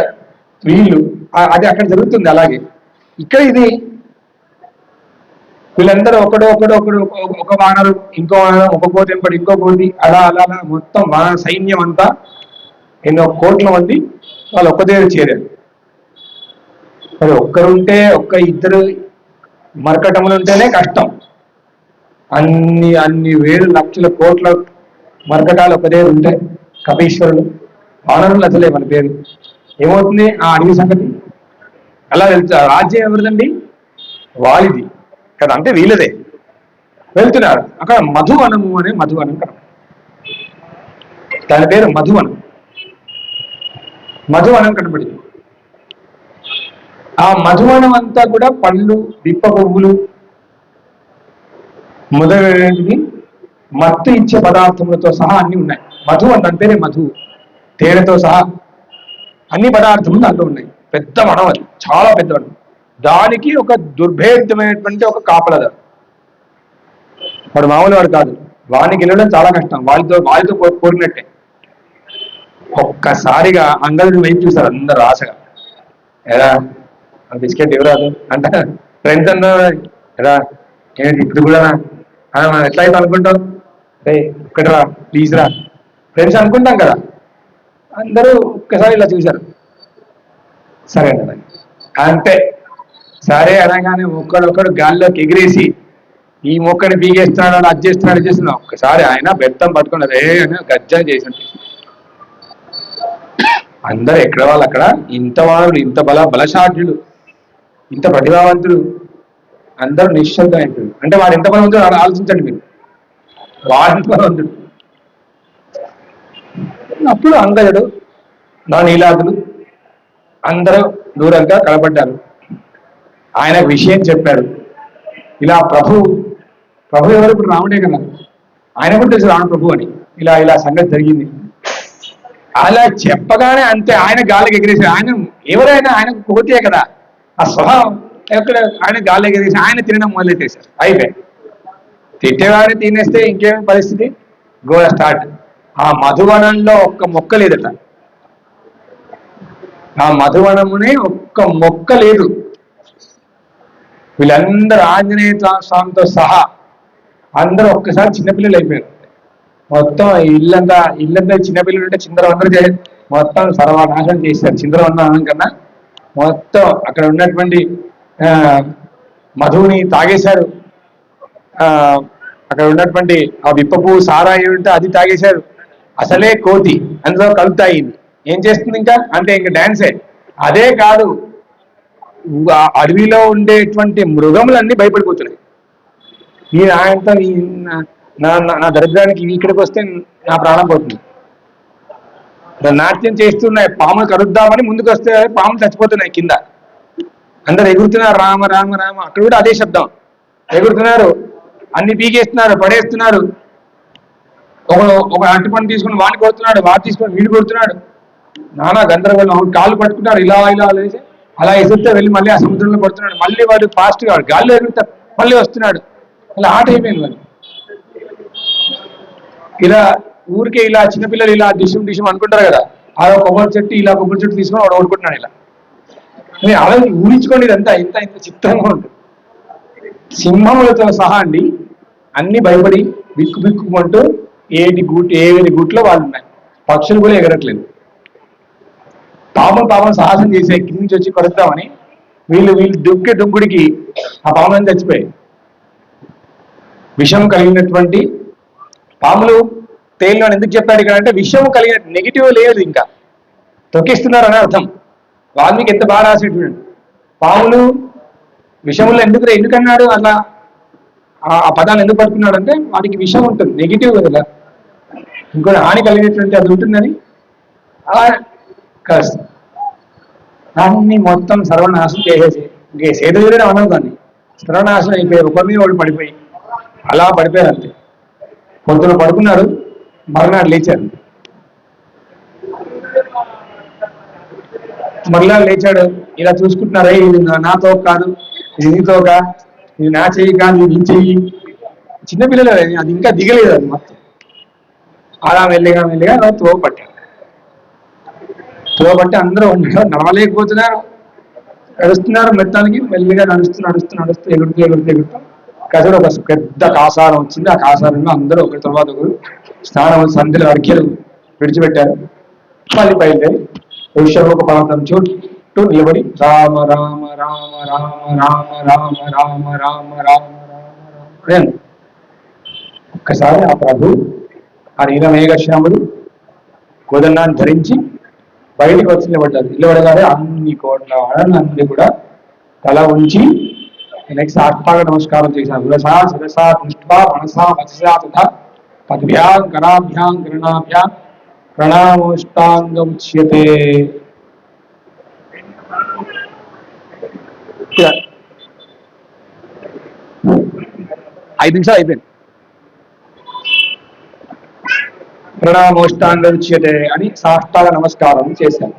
వీళ్ళు అది అక్కడ జరుగుతుంది. అలాగే ఇక్కడ ఇది వీళ్ళందరూ ఒకడు ఒక వానరు, ఇంకో వానరు, ఒక కోతి ఎంపడి ఇంకో కోతి, అలా మొత్తం వానర సైన్యం అంతా ఎన్నో కోట్ల మంది వాళ్ళు ఒక్క దగ్గర చేరారు. మరి ఒక్కరుంటే, ఇద్దరు మరకటములు ఉంటేనే కష్టం. అన్ని వేలు లక్షల కోట్ల మరకటాలు ఒక దగ్గర ఉంటాయి. కపీశ్వరులు, వానరులు అసలే మన పేరు. ఏమవుతుంది ఆ అడవి సంగతి? అలా వెళ్తారు. రాజ్యం ఎవరిదండి? వాలిది కదా, అంటే వీళ్ళదే. వెళ్తున్నారు. అక్కడ మధువనము అనే మధువనం కదా, దాని పేరు మధువనం కనబడింది. ఆ మధువనం అంతా కూడా పళ్ళు, విప్ప పువ్వులు మొదలైనవి మత్తు ఇచ్చే పదార్థములతో సహా అన్ని ఉన్నాయి. మధు దాని పేరే మధు. తేనెతో సహా అన్ని పదార్థములు దాంట్లో ఉన్నాయి. పెద్ద వనం, అది చాలా పెద్ద వనం. దానికి ఒక దుర్భేద్యమైనటువంటి ఒక కాపలదారు. వాడు మామూలు వాడు కాదు. వాడికి వెళ్ళడం చాలా కష్టం. వాళ్ళతో కోరినట్టే. ఒక్కసారిగా అంగదుడి వైపు చూస్తారు అందరు ఆశగా. ఎరా బిస్కెట్ ఎవరాదు అంటే ఫ్రెండ్స్ అన్నారు. ఎరా ఏంటి ఇప్పుడు కూడా మనం ఎట్లయితే అనుకుంటాం, రే ఒక్కటిరా ప్లీజ్ రా ఫ్రెండ్స్ అనుకుంటాం కదా. అందరూ ఒక్కసారి ఇలా చూశారు. సరే అంతే. సరే అనగానే ఒక్కడొక్కడు గాల్లోకి ఎగిరేసి ఈ మొక్కని పీగేస్తున్నాడు, అది చేస్తున్నాడు. ఒక్కసారి ఆయన బెత్తం పట్టుకున్నది అని గజ్జా చేసింది. అందరు ఎక్కడ వాళ్ళు అక్కడ. ఇంత వారులు, ఇంత బలశాఢ్యులు, ఇంత ప్రతిభావంతులు అందరూ నిశ్శబ్దం అయిపోయారు. అంటే వాడు ఎంత బలవంతుడు ఆలోచించండి మీరు. వాడంత బలవంతుడు. అప్పుడు అంగదుడు, నా నీలాదులు అందరూ దూరంగా కనబడ్డారు. ఆయన విషయం చెప్పారు. ఇలా ప్రభు ఎవరు? ఇప్పుడు రాముడే కదా. ఆయన కూడా తెలుసు రావణ ప్రభు అని. ఇలా సంగతి జరిగింది. అలా చెప్పగానే అంతే ఆయన గాలికి ఎగిరేసి, ఆయన ఎవరైనా ఆయనకు కోతే కదా ఆ స్వభావం. ఎక్కడ ఆయన గాలి ఎగిరేసి ఆయన తినడం మొదలెట్టేశారు. అయిపోయి తిట్టేవాడిని తినేస్తే ఇంకేమి పరిస్థితి? గోడ స్టార్ట్. ఆ మధువనంలో ఒక్క మొక్క లేదట. ఆ మధువనమునే ఒక్క మొక్క లేదు. వీళ్ళందరూ ఆంజనేయ స్వామితో సహా అందరూ ఒక్కసారి చిన్నపిల్లలు అయిపోయారు. మొత్తం ఇల్లంతా చిన్నపిల్లలు ఉంటే చిందర అందరూ మొత్తం సర్వనాశనం చేశారు. చింద్రవందనం కన్నా మొత్తం అక్కడ ఉన్నటువంటి మధువుని తాగేశారు. అక్కడ ఉన్నటువంటి ఆ విప్పపు సారాయి ఉంటే అది తాగేశారు. అసలే కోతి అందులో కలుతాయి. ఏం చేస్తుంది ఇంకా అంటే ఇంకా డాన్సే. అదే కాదు, అడవిలో ఉండేటువంటి మృగములన్నీ భయపడిపోతున్నాయి. ఈ ఆయనతో నా దరిద్రానికి ఇక్కడికి వస్తే నా ప్రాణం పోతుంది. నాట్యం చేస్తున్నాయి, పాములు కరుద్దామని ముందుకు వస్తే పాములు చచ్చిపోతున్నాయి కింద. అందరు ఎగురుతున్నారు, రామ రామ రామ. అక్కడ కూడా అదే శబ్దం, ఎగురుతున్నారు, అన్ని పీకేస్తున్నారు, పడేస్తున్నారు. ఒక అంటి పని తీసుకుని వాడిని కొడుతున్నాడు, వాడు తీసుకొని వీడు కొడుతున్నాడు. నానా గందరగోళం. కాళ్ళు పట్టుకున్నారు, ఇలా ఇలా లేచి అలా ఎగురితే వెళ్ళి మళ్ళీ ఆ సముద్రంలో పడుతున్నాడు. మళ్ళీ వాడు ఫాస్ట్గా గాల్లో ఎగురుతారు, మళ్ళీ వస్తున్నాడు. అలా ఆట అయిపోయింది వాళ్ళు. ఇలా ఊరికే ఇలా చిన్నపిల్లలు ఇలా డిషం డిషం అనుకుంటారు కదా, ఆ కొబ్బరి చెట్టు ఇలా కొబ్బరి చెట్టు తీసుకొని వాడు ఓడుకుంటున్నాడు. ఇలా అలా ఊహించుకోండి, ఇదంతా ఇంత ఇంత చిత్రంగా ఉంటుంది. సింహములతో సహా అండి అన్ని భయపడి బిక్కు బిక్కుమంటూ ఏది గూట్లో వాళ్ళు ఉన్నాయి. పక్షులు కూడా ఎగరట్లేదు. పాపం సాహసం చేసే కింద నుంచి వచ్చి కొడతామని వీళ్ళు దుంకుడికి ఆ పాములను చచ్చిపోయాయి. విషం కలిగినటువంటి పాములు తేలిన ఎందుకు చెప్పాడు ఇక్కడ అంటే విషం కలిగిన నెగిటివ్ లేదు, ఇంకా తొక్కిస్తున్నారు అని అర్థం. వాల్మీకి ఎంత బాగా రాసేటువంటి పాములు విషములు ఎందుకన్నాడు అలా ఆ పదాన్ని ఎందుకు పడుతున్నాడు అంటే వాటికి విషం ఉంటుంది, నెగిటివ్ కదా, ఇంకోటి హాని కలిగినటువంటి అది ఉంటుందని అలా కాదు. దాన్ని మొత్తం సర్వనాశనం చేసేసి ఇంకే సేదవీరని అనవు, దాన్ని సర్వనాశనం అయిపోయారు. ఒకరి మీద వాళ్ళు పడిపోయి అలా పడిపోయారు అంతే. పొద్దున పడుకున్నారు, మరునాడు లేచారు. మరలా లేచాడు, ఇలా చూసుకుంటున్నారా, ఇది నా తోక కాదు, ఇది నీ తోక, ఇది నా చెయ్యి కాదు, ఇది నీ చెయ్యి. చిన్నపిల్లలు అది ఇంకా దిగలేదు. అది మొత్తం అలా మెల్లిగా తోపట్టారు. తోపట్టి అందరూ నడవలేకపోతున్నారు, నడుస్తున్నారు. మొత్తానికి మెల్లిగా నడుస్తూ ఎగురుతూ కసరు ఒక పెద్ద కాసారం వచ్చింది. ఆ కాసారంలో అందరూ ఒకరి తర్వాత ఒకరు స్నానం సంధ్యలు అర్ఘ్యలు విడిచిపెట్టారు. మళ్ళీ బయలుదేరి విశ్వరూప పర్వతం చుట్టూ నిలబడి రామ రామ రామ రామ రామ రామ రామ రామ రామ రామ ఒక్కసారి ఆ ప్రభు ఆ నీలమేఘశ్యాముడు కోదండాన్ని ధరించి బయటికి వచ్చి నిలబడగానే అన్ని కోట్ల వాళ్ళందరూ కూడా తల ఉంచి నెక్స్ట్ సాష్టాంగ నమస్కారం చేశారు. శిరసా శిరసా దృష్ట్వా మనసా వచసా తథా పద్భ్యాం కరాభ్యాం గణనాభ్యాం ప్రణామోష్టాంగముచ్యతే. 5 నిమిషాలు అయిపోయింది. ప్రణామోష్టాంగముచ్యతే అని సాష్టాంగ నమస్కారం చేశారు.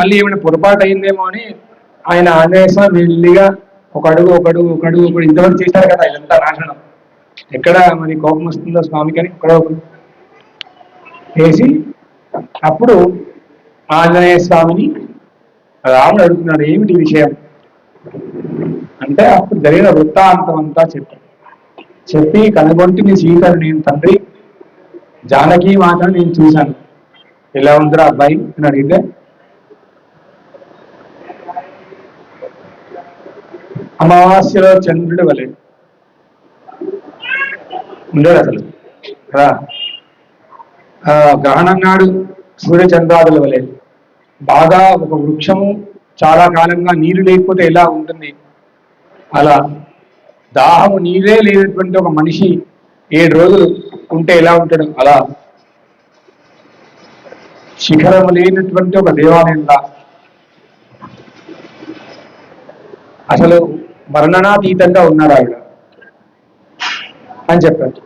మళ్ళీ ఏమైనా పొరపాటు అయిందేమో అని ఆయన ఆంజనేయ మెల్లిగా ఒక అడుగు ఇంతవరకు చేశారు కదా, ఇదంతా నాశనం. ఎక్కడ మరి కోపం వస్తుందో స్వామికి అని ఇక్కడ చేసి అప్పుడు ఆంజనేయ స్వామిని రాముడు అడుగుతున్నాడు, ఏమిటి విషయం అంటే అప్పుడు జరిగిన వృత్తాంతం అంతా చెప్పి కనుగొంటి నీ సీతను నేను తండ్రి జానకి మాతను నేను చూశాను, ఎలా ఉందిరా అబ్బాయి అని అడిగితే అమావాస్యలో చంద్రుడి వలె ఉండేది అసలు గ్రహణం నాడు సూర్యచంద్రాదుల వలె బాగా ఒక వృక్షము చాలా కాలంగా నీరు లేకపోతే ఎలా ఉంటుంది, అలా దాహము నీరే లేనటువంటి ఒక మనిషి 7 రోజులు ఉంటే ఎలా ఉంటాడు, అలా శిఖరము లేనటువంటి ఒక దేవాలయంలా అసలు వర్ణనాతీతంగా ఉన్నారు ఆవిడ అని చెప్పారు.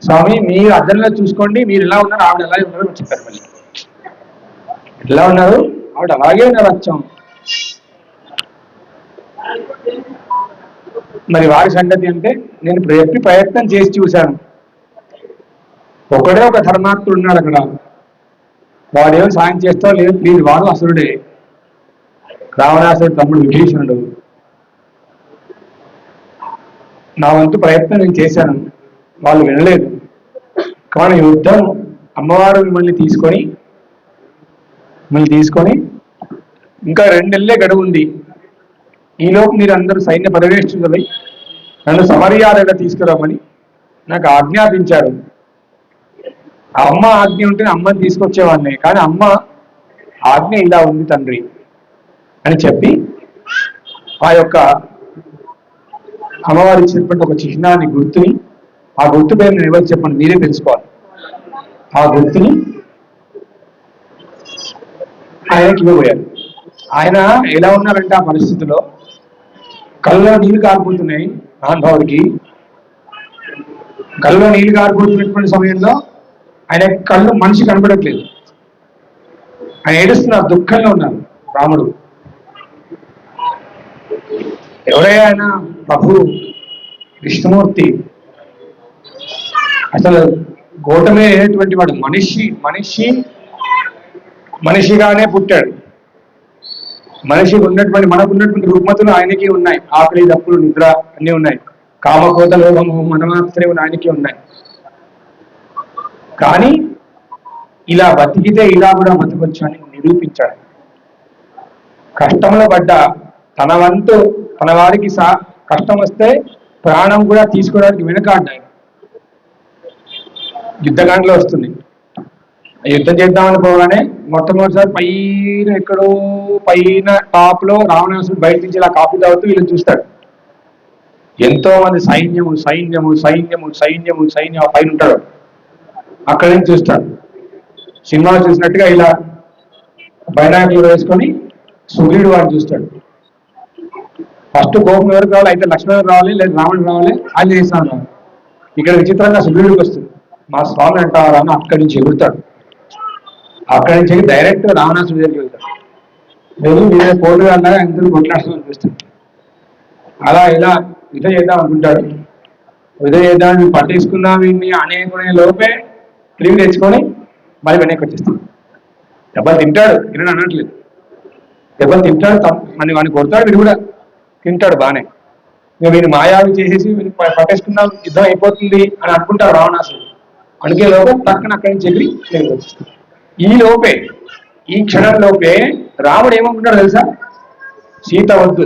స్వామి మీరు అద్దంలో చూసుకోండి, మీరు ఎలా ఉన్నారు, ఆవిడ ఎలా ఉన్నారో చెప్పారు. మళ్ళీ ఎలా ఉన్నారు, ఆవిడ అలాగే ఉన్నారు అచ్చం. మరి వారి సంగతి అంటే నేను ప్రయత్నం చేసి చూశాను. ఒకడే ఒక ధర్మాత్ముడు ఉన్నాడు అక్కడ, వాడేమో సాయం చేస్తావు లేదు ప్లీజ్, వాడు అసురుడే, రావణాసురుడు తమ్ముడు విభీషణుడు. నా వంతు ప్రయత్నం నేను చేశాను, వాళ్ళు వినలేదు. కానీ యుద్ధం అమ్మవారు మిమ్మల్ని తీసుకొని ఇంకా 2 నెలలే గడువు ఉంది, ఈలోపు మీరు అందరూ సైన్య పర్యవేక్షకులై నన్ను సమర్యాదగా తీసుకురామని నాకు ఆజ్ఞాపించారు. ఆ అమ్మ ఆజ్ఞ ఉంటే అమ్మని తీసుకొచ్చేవాడిని, కానీ అమ్మ ఆజ్ఞ ఇలా ఉంది తండ్రి అని చెప్పి ఆ యొక్క అమ్మవారు ఇచ్చినటువంటి ఒక చిహ్నాన్ని, గుర్తుని, ఆ గుర్తు పేరు నేను ఎవరు చెప్పండి, మీరే తెలుసుకోవాలి. ఆ గుర్తుని ఆయనకి ఇవ్వబోయారు. ఆయన ఎలా ఉన్నారంటే ఆ పరిస్థితిలో కళ్ళలో నీళ్లు కారిపోతున్నాయి. మహానుభావుడికి కళ్ళలో నీళ్లు కారిపోతున్నటువంటి సమయంలో ఆయన కళ్ళు మనిషి కనబడట్లేదు. ఆయన ఏడుస్తున్నారు, దుఃఖంలో ఉన్నారు రాముడు. ఎవరైనా ఆయన ప్రభు విష్ణుమూర్తి, అసలు గౌతమే అయినటువంటి వాడు, మనిషిగానే పుట్టాడు. మనిషికి ఉన్నటువంటి మనకున్నటువంటి రుగ్మతులు ఆయనకి ఉన్నాయి. ఆకలి, దప్పులు, నిద్ర అన్నీ ఉన్నాయి. కామకోత, లోభము, మనమాత్రమే ఆయనకి ఉన్నాయి. కానీ ఇలా బతికితే ఇలా కూడా బతకొచ్చు అని నిరూపించాడు. కష్టంలో పడ్డ తన వంతు తన వారికి కష్టం వస్తే ప్రాణం కూడా తీసుకోవడానికి వెనుకాడ్డాడు. యుద్ధకాండలో వస్తుంది. యుద్ధం చేద్దామని పోగానే మొట్టమొదటిసారి పైన ఎక్కడో పైన టాప్ లో రావణాసుడు బయట నుంచి ఇలా కాపు తాగుతూ వీళ్ళని చూస్తాడు. ఎంతో మంది సైన్యము పైన ఉంటాడు. అక్కడి నుంచి చూస్తాడు. సినిమా చూసినట్టుగా ఇలా బైనాకులు వేసుకొని సుగ్రీవుడు వాడిని చూస్తాడు. ఫస్ట్ కోపం ఎవరికి రావాలి, అయితే లక్ష్మణుడు రావాలి, లేదా రావణుడు రావాలి, ఆంజనేయ స్వామి రావాలి. ఇక్కడ విచిత్రంగా సుగ్రీవుడికి వస్తుంది. మా స్వామి అంటారా అని అక్కడి నుంచి ఎగురుతాడు. అక్కడి నుంచి డైరెక్ట్ రావణాసుడి దగ్గరికి వెళ్తాడు. వెళ్ళి మీరే కోర్టు అన్నాగా అందరూ కొట్లాడుతూ అనిపిస్తాడు. అలా ఇలా యుద్ధ చేద్దాం అనుకుంటాడు. యుద్ధ చేద్దాం పట్టేసుకుందాం వీడిని అనేకునే లోపే తిరిగి తెచ్చుకొని మళ్ళీ వెనక్కి వచ్చేస్తాడు. దెబ్బలు తింటాడు, తినని అనట్లేదు. దెబ్బలు తింటాడు, వాడిని కొడతాడు, వీడు కూడా తింటాడు బాగానే. ఇక వీడిని మాయావి చేసేసి పట్టేసుకుందాం, యుద్ధం అయిపోతుంది అని అనుకుంటాడు రావణాసుడు. అనుకే లోపే పక్కన అక్కడి నుంచి ఎగిరి తిరిగి వచ్చేస్తాడు. ఈ క్షణంలోపే రాముడు ఏమనుకుంటాడు తెలుసా? సీత వద్దు,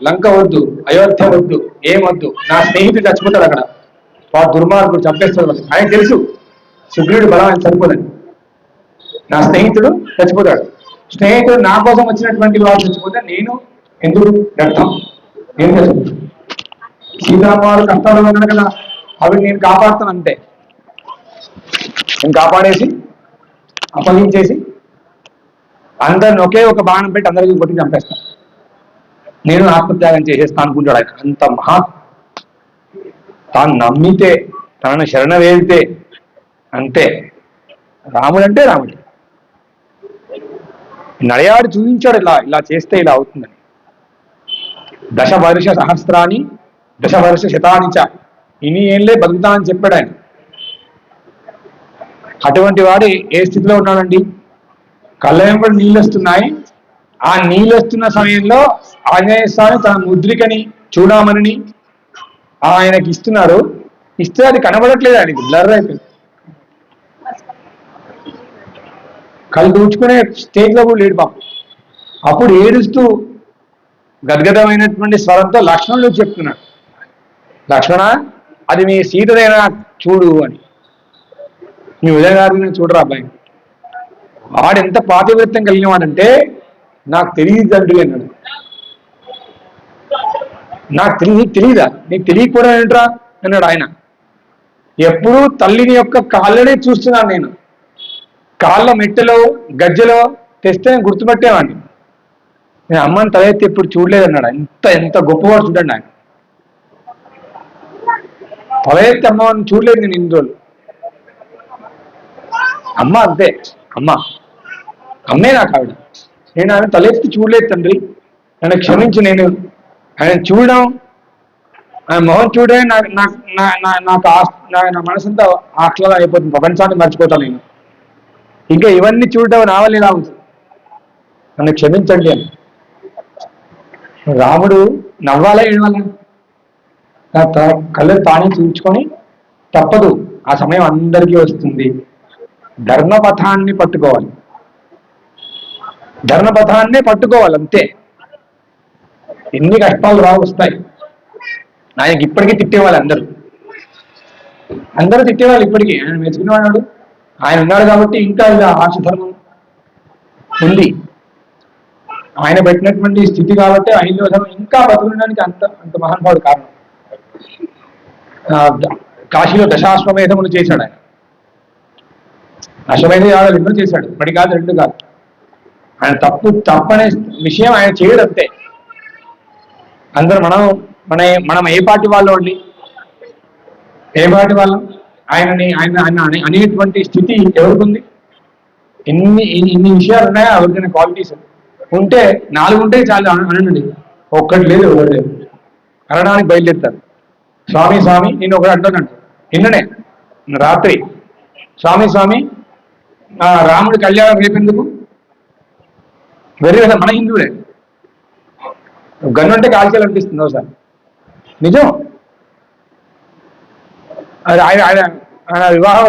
లంక వద్దు, అయోధ్య వద్దు, ఏమొద్దు, నా స్నేహితుడు చచ్చిపోతాడు అక్కడ, వాడు దుర్మార్గుడు చంపేస్తాడు. ఆయన తెలుసు సుగ్రీవుడు బలం ఆయన చనిపోదని. నా స్నేహితుడు చచ్చిపోతాడు, స్నేహితుడు నా కోసం వచ్చినటువంటి వాడు చచ్చిపోతే నేను ఎందుకు వ్యర్థం, నేను చచ్చిపోతాను. సీతారామవారు కష్టాలు ఉన్నాడు కదా, అవి నేను కాపాడుతాను అంతే. నేను కాపాడేసి అప్పగించేసి అందరిని ఒకే ఒక బాణం పెట్టి అందరికీ కొట్టి చంపేస్తాను, నేను ఆత్మత్యాగం చేసేస్తాను అనుకుంటాడు ఆయన. అంత మహా తాను నమ్మితే, తనను శరణ వేడితే అంతే. రాముడు అంటే రాముడు నడయాడు చూపించాడు, ఇలా చేస్తే ఇలా అవుతుందని. 10 వర్ష సహస్రాన్ని 10 వర్ష శతానిచ, ఇన్ని ఏళ్ళే బతుకుతా అని చెప్పాడు ఆయన. అటువంటి వాడు ఏ స్థితిలో ఉన్నాడండి? కళ్ళ వెంబడి నీళ్ళు వస్తున్నాయి. ఆ నీళ్ళు వస్తున్న సమయంలో ఆంజనేయ స్వామి తన ముద్రికని చూడమని ఆయనకి ఇస్తున్నారు. ఇస్తే అది కనబడట్లేదు, ఆయనకి బ్లర్ అయిపోయింది. కళ్ళు దూచుకునే స్టేజ్లో కూడా లేడు పాపం. అప్పుడు ఏడుస్తూ గద్గదమైనటువంటి స్వరంతో లక్ష్మణుడు చెప్తున్నాడు, లక్ష్మణ అది మీ సీతదైనా చూడు అని. నీ ఉదయగారిని చూడరా అబ్బాయి. వాడు ఎంత పాతివృత్యం కలిగిన వాడంటే, నాకు తెలియదు తండ్రి అన్నాడు. నీకు తెలియదా? నీకు తెలియకపోవడం ఏంట్రా అన్నాడు ఆయన. ఎప్పుడూ తల్లిని యొక్క కాళ్ళనే చూస్తున్నాను నేను, కాళ్ళ మెట్టలో గజ్జలో తెస్తే నేను గుర్తుపట్టేవాడిని, నేను అమ్మని తలెత్తి ఎప్పుడు చూడలేదన్నాడు. ఎంత గొప్పవాడు చూడండి ఆయన. తలెత్తి అమ్మని చూడలేదు నేను ఇన్ని రోజులు. అమ్మ అంతే, అమ్మే నాకు ఆవిడ. నేను ఆయన తలెత్తి చూడలేదు తండ్రి, నన్ను క్షమించి. నేను ఆయన చూడడం, ఆయన మొహం చూడమే నాకు నా మనసంతా ఆహ్లాదం అయిపోతుంది, ప్రపంచాన్ని మర్చిపోతాను నేను. ఇంకా ఇవన్నీ చూడడం నా వల్ల ఇలా అవుతుంది, నన్ను క్షమించండి అని. రాముడు నవ్వాలా ఏడవాలా? కళ్ళు తానే చూపించుకొని తప్పదు, ఆ సమయం అందరికీ వస్తుంది. ధర్మపథాన్ని పట్టుకోవాలి, ధర్మపథాన్నే పట్టుకోవాలి అంతే. ఎన్ని కష్టాలు వస్తాయి. ఆయనకి ఇప్పటికీ తిట్టేవాళ్ళు అందరూ తిట్టేవాళ్ళు ఇప్పటికీ. ఆయన మెచ్చుకునేవాడు, ఆయన ఉన్నాడు కాబట్టి ఇంకా ఇలా ఆశధర్మం ఉంది. ఆయన పెట్టినటువంటి స్థితి కాబట్టి హైందవ ధర్మం ఇంకా బతుకునడానికి అంత అంత మహానుభావుడు కారణం. కాశీలో దశాశ్వమేధములు చేశాడు ఆయన. అశ్వమేధ యాగాలు ఎన్నో చేశాడు, ఒకటి కాదు రెండు కాదు. ఆయన తప్పనే విషయం ఆయన చేయడు అంతే. అందరూ మనం ఏ పార్టీ వాళ్ళు అండి, ఏ పార్టీ వాళ్ళం, ఆయన అనేటువంటి స్థితి ఎవరికి ఉంది? ఇన్ని విషయాలు ఉన్నాయా ఎవరికైనా? క్వాలిటీస్ ఉంటే 4 ఉంటే చాలు అనండి. ఒక్కటి లేదు, ఒకటి లేదు అనడానికి బయలుదేరుతారు. స్వామి స్వామి నేను ఒకటి అంటున్నాను నిన్ననే రాత్రి, స్వామి స్వామి రాముడి కళ్యాణం రేపెందుకు? వెరీ మన హిందువులే. గన్నుంటే కాల్చేయాలనిపిస్తుంది ఒకసారి, నిజం. ఆయన వివాహ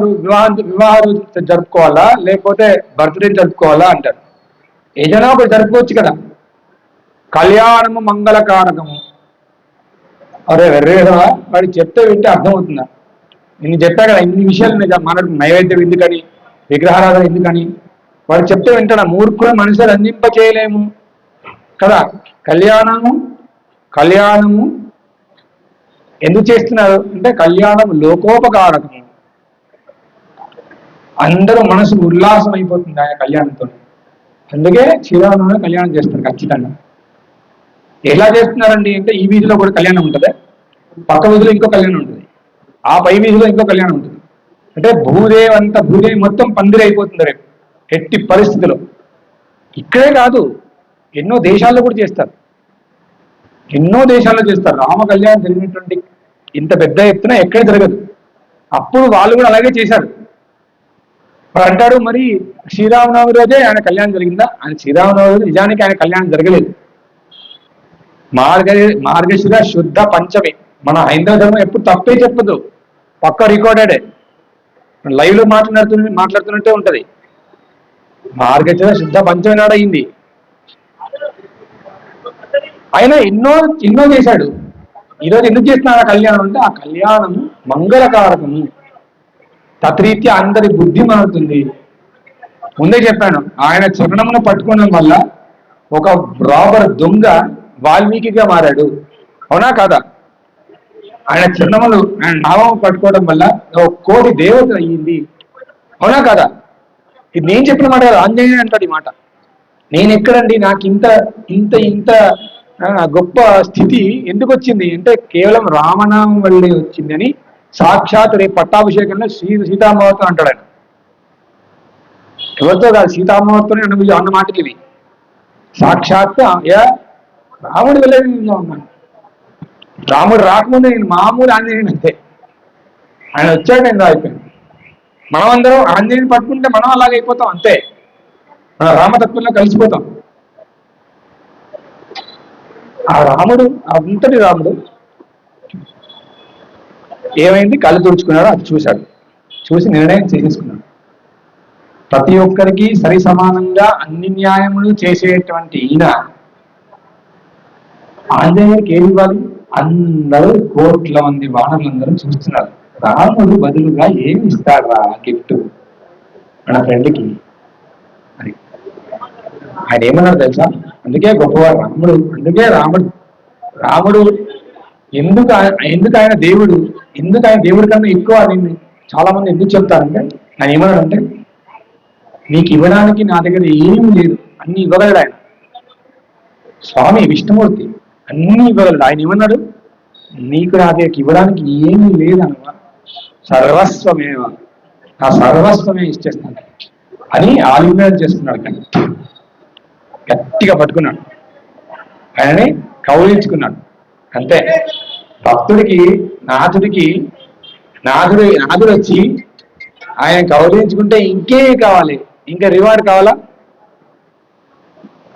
రోజు జరుపుకోవాలా లేకపోతే బర్త్డే జరుపుకోవాలా అంటారు. ఏదైనా ఒకటి జరుపుకోవచ్చు కదా. కళ్యాణము మంగళకారకము. అరే వెర్రేదా వాడికి చెప్తే వింటే అర్థమవుతుందా? నేను చెప్పా కదా ఇన్ని విషయాలు మనకు నైవేద్యం ఎందుకని, విగ్రహారాధన ఎందుకని, వాడు చెప్తే వింటాడా? మూర్ఖుల మనుషులు అందింప చేయలేము కదా. కళ్యాణము ఎందుకు చేస్తున్నారు అంటే కళ్యాణం లోకోపకారకము. అందరూ మనసు ఉల్లాసం అయిపోతుంది ఆయన కళ్యాణంతో. అందుకే శ్రీరామనవమి కళ్యాణం చేస్తారు ఖచ్చితంగా. ఎలా చేస్తున్నారండి అంటే ఈ వీధిలో కూడా కళ్యాణం ఉంటుంది, పక్క వీధిలో ఇంకో కళ్యాణం ఉంటుంది, ఆ పై వీధిలో ఇంకో కళ్యాణం ఉంటుంది. అంటే భూదేవి మొత్తం పందిరి అయిపోతుంది రేపు ఎట్టి పరిస్థితిలో. ఇక్కడే కాదు, ఎన్నో దేశాల్లో కూడా చేస్తారు, ఎన్నో దేశాల్లో చేస్తారు. రామ కళ్యాణం జరిగినటువంటి ఇంత పెద్ద ఎత్తున ఎక్కడ జరగదు. అప్పుడు వాళ్ళు కూడా అలాగే చేశారు. అంటాడు మరి శ్రీరామనవమి రోజే ఆయన కళ్యాణం జరిగిందా? ఆయన శ్రీరామనవమి రోజు నిజానికి ఆయన కళ్యాణం జరగలేదు. మార్గశిర శుద్ధ పంచమి. మన హైందవ ధర్మం ఎప్పుడు తప్పే చెప్పదు, పక్క రికార్డెడే, లైవ్ లో మాట్లాడుతున్నట్టే ఉంటది. మార్గశిర శుద్ధ పంచమి నాడు అయింది. ఆయన ఎన్నో చేశాడు. ఈరోజు ఎందుకు చేస్తున్నారు ఆ కళ్యాణం అంటే ఆ కళ్యాణము మంగళకారకము. తత్రీత్యా అందరి బుద్ధి మారుతుంది. ముందే చెప్పాను, ఆయన చరణమును పట్టుకోవడం వల్ల ఒక రాబర్ దొంగ వాల్మీకిగా మారాడు, అవునా కాదా? ఆయన చరణములు, ఆయన నామము పట్టుకోవడం వల్ల ఒక కోటి దేవత అయ్యింది, అవునా కాదా? ఇది నేను చెప్పిన మాట కాదు, ఆంజనేయుడు అంటాడు ఈ మాట. నేను ఎక్కడండి, నాకు ఇంత ఇంత ఇంత గొప్ప స్థితి ఎందుకు వచ్చింది అంటే కేవలం రామనామం వల్లే వచ్చిందని సాక్షాత్ రేపు పట్టాభిషేకంలో సీతామ్మవారితో అంటాడు ఆయన. ఎవరితో కాదు, సీతామ్మవారితోనే అన్న మాటలు ఇవి. సాక్షాత్ రాముడి వల్లే ఉన్నాను, రాముడు రాకముందు నేను మామూలు ఆంజనేయుడు అంతే, ఆయన వచ్చాడు నేను అయిపోయాను. మనమందరం ఆంజనేయుని పట్టుకుంటే మనం అలాగే అయిపోతాం అంతే, మన రామతత్వంలో కలిసిపోతాం. ఆ రాముడు, అంతటి రాముడు ఏమైంది, కళ్ళు తుడుచుకున్నాడు, అది చూశాడు, చూసి నిర్ణయం చేసేసుకున్నాడు. ప్రతి ఒక్కరికి సరి సమానంగా అన్ని న్యాయములు చేసేటువంటి ఈయన ఆంజనేయుడికి ఏమి ఇవ్వాలి? అందరూ కోట్ల మంది వానరులందరూ చూస్తున్నారు, రాముడు బదులుగా ఏమి ఇస్తాడు రా గిఫ్ట్ మన ఫ్రెండ్కి అని. ఆయన ఏమన్నాడు తెలుసా? అందుకే గొప్పవాడు రాముడు. అందుకే రాముడు ఎందుకు ఆయన దేవుడు, ఎందుకు ఆయన దేవుడి కన్నా ఎక్కువ నేను చాలా మంది ఎందుకు చెప్తారంటే, ఆయన ఏమన్నాడంటే నీకు ఇవ్వడానికి నా దగ్గర ఏమీ లేదు, అన్ని ఇవ్వగలడు ఆయన. స్వామి విష్ణుమూర్తి అన్ని ఇవ్వగలడు. ఆయన ఏమన్నాడు? నీకు నా దగ్గరికి ఇవ్వడానికి ఏమీ లేదన్నమా, సర్వస్వమేవ, ఆ సర్వస్వమే ఇచ్చేస్తాను అని ఆలింగనం చేసుకున్నాడు. గట్టిగా పట్టుకున్నాడు, ఆయనని కౌలించుకున్నాడు అంతే. భక్తుడికి నాథుడు వచ్చి ఆయన కౌలించుకుంటే ఇంకేమి కావాలి? ఇంకా రివార్డ్ కావాలా?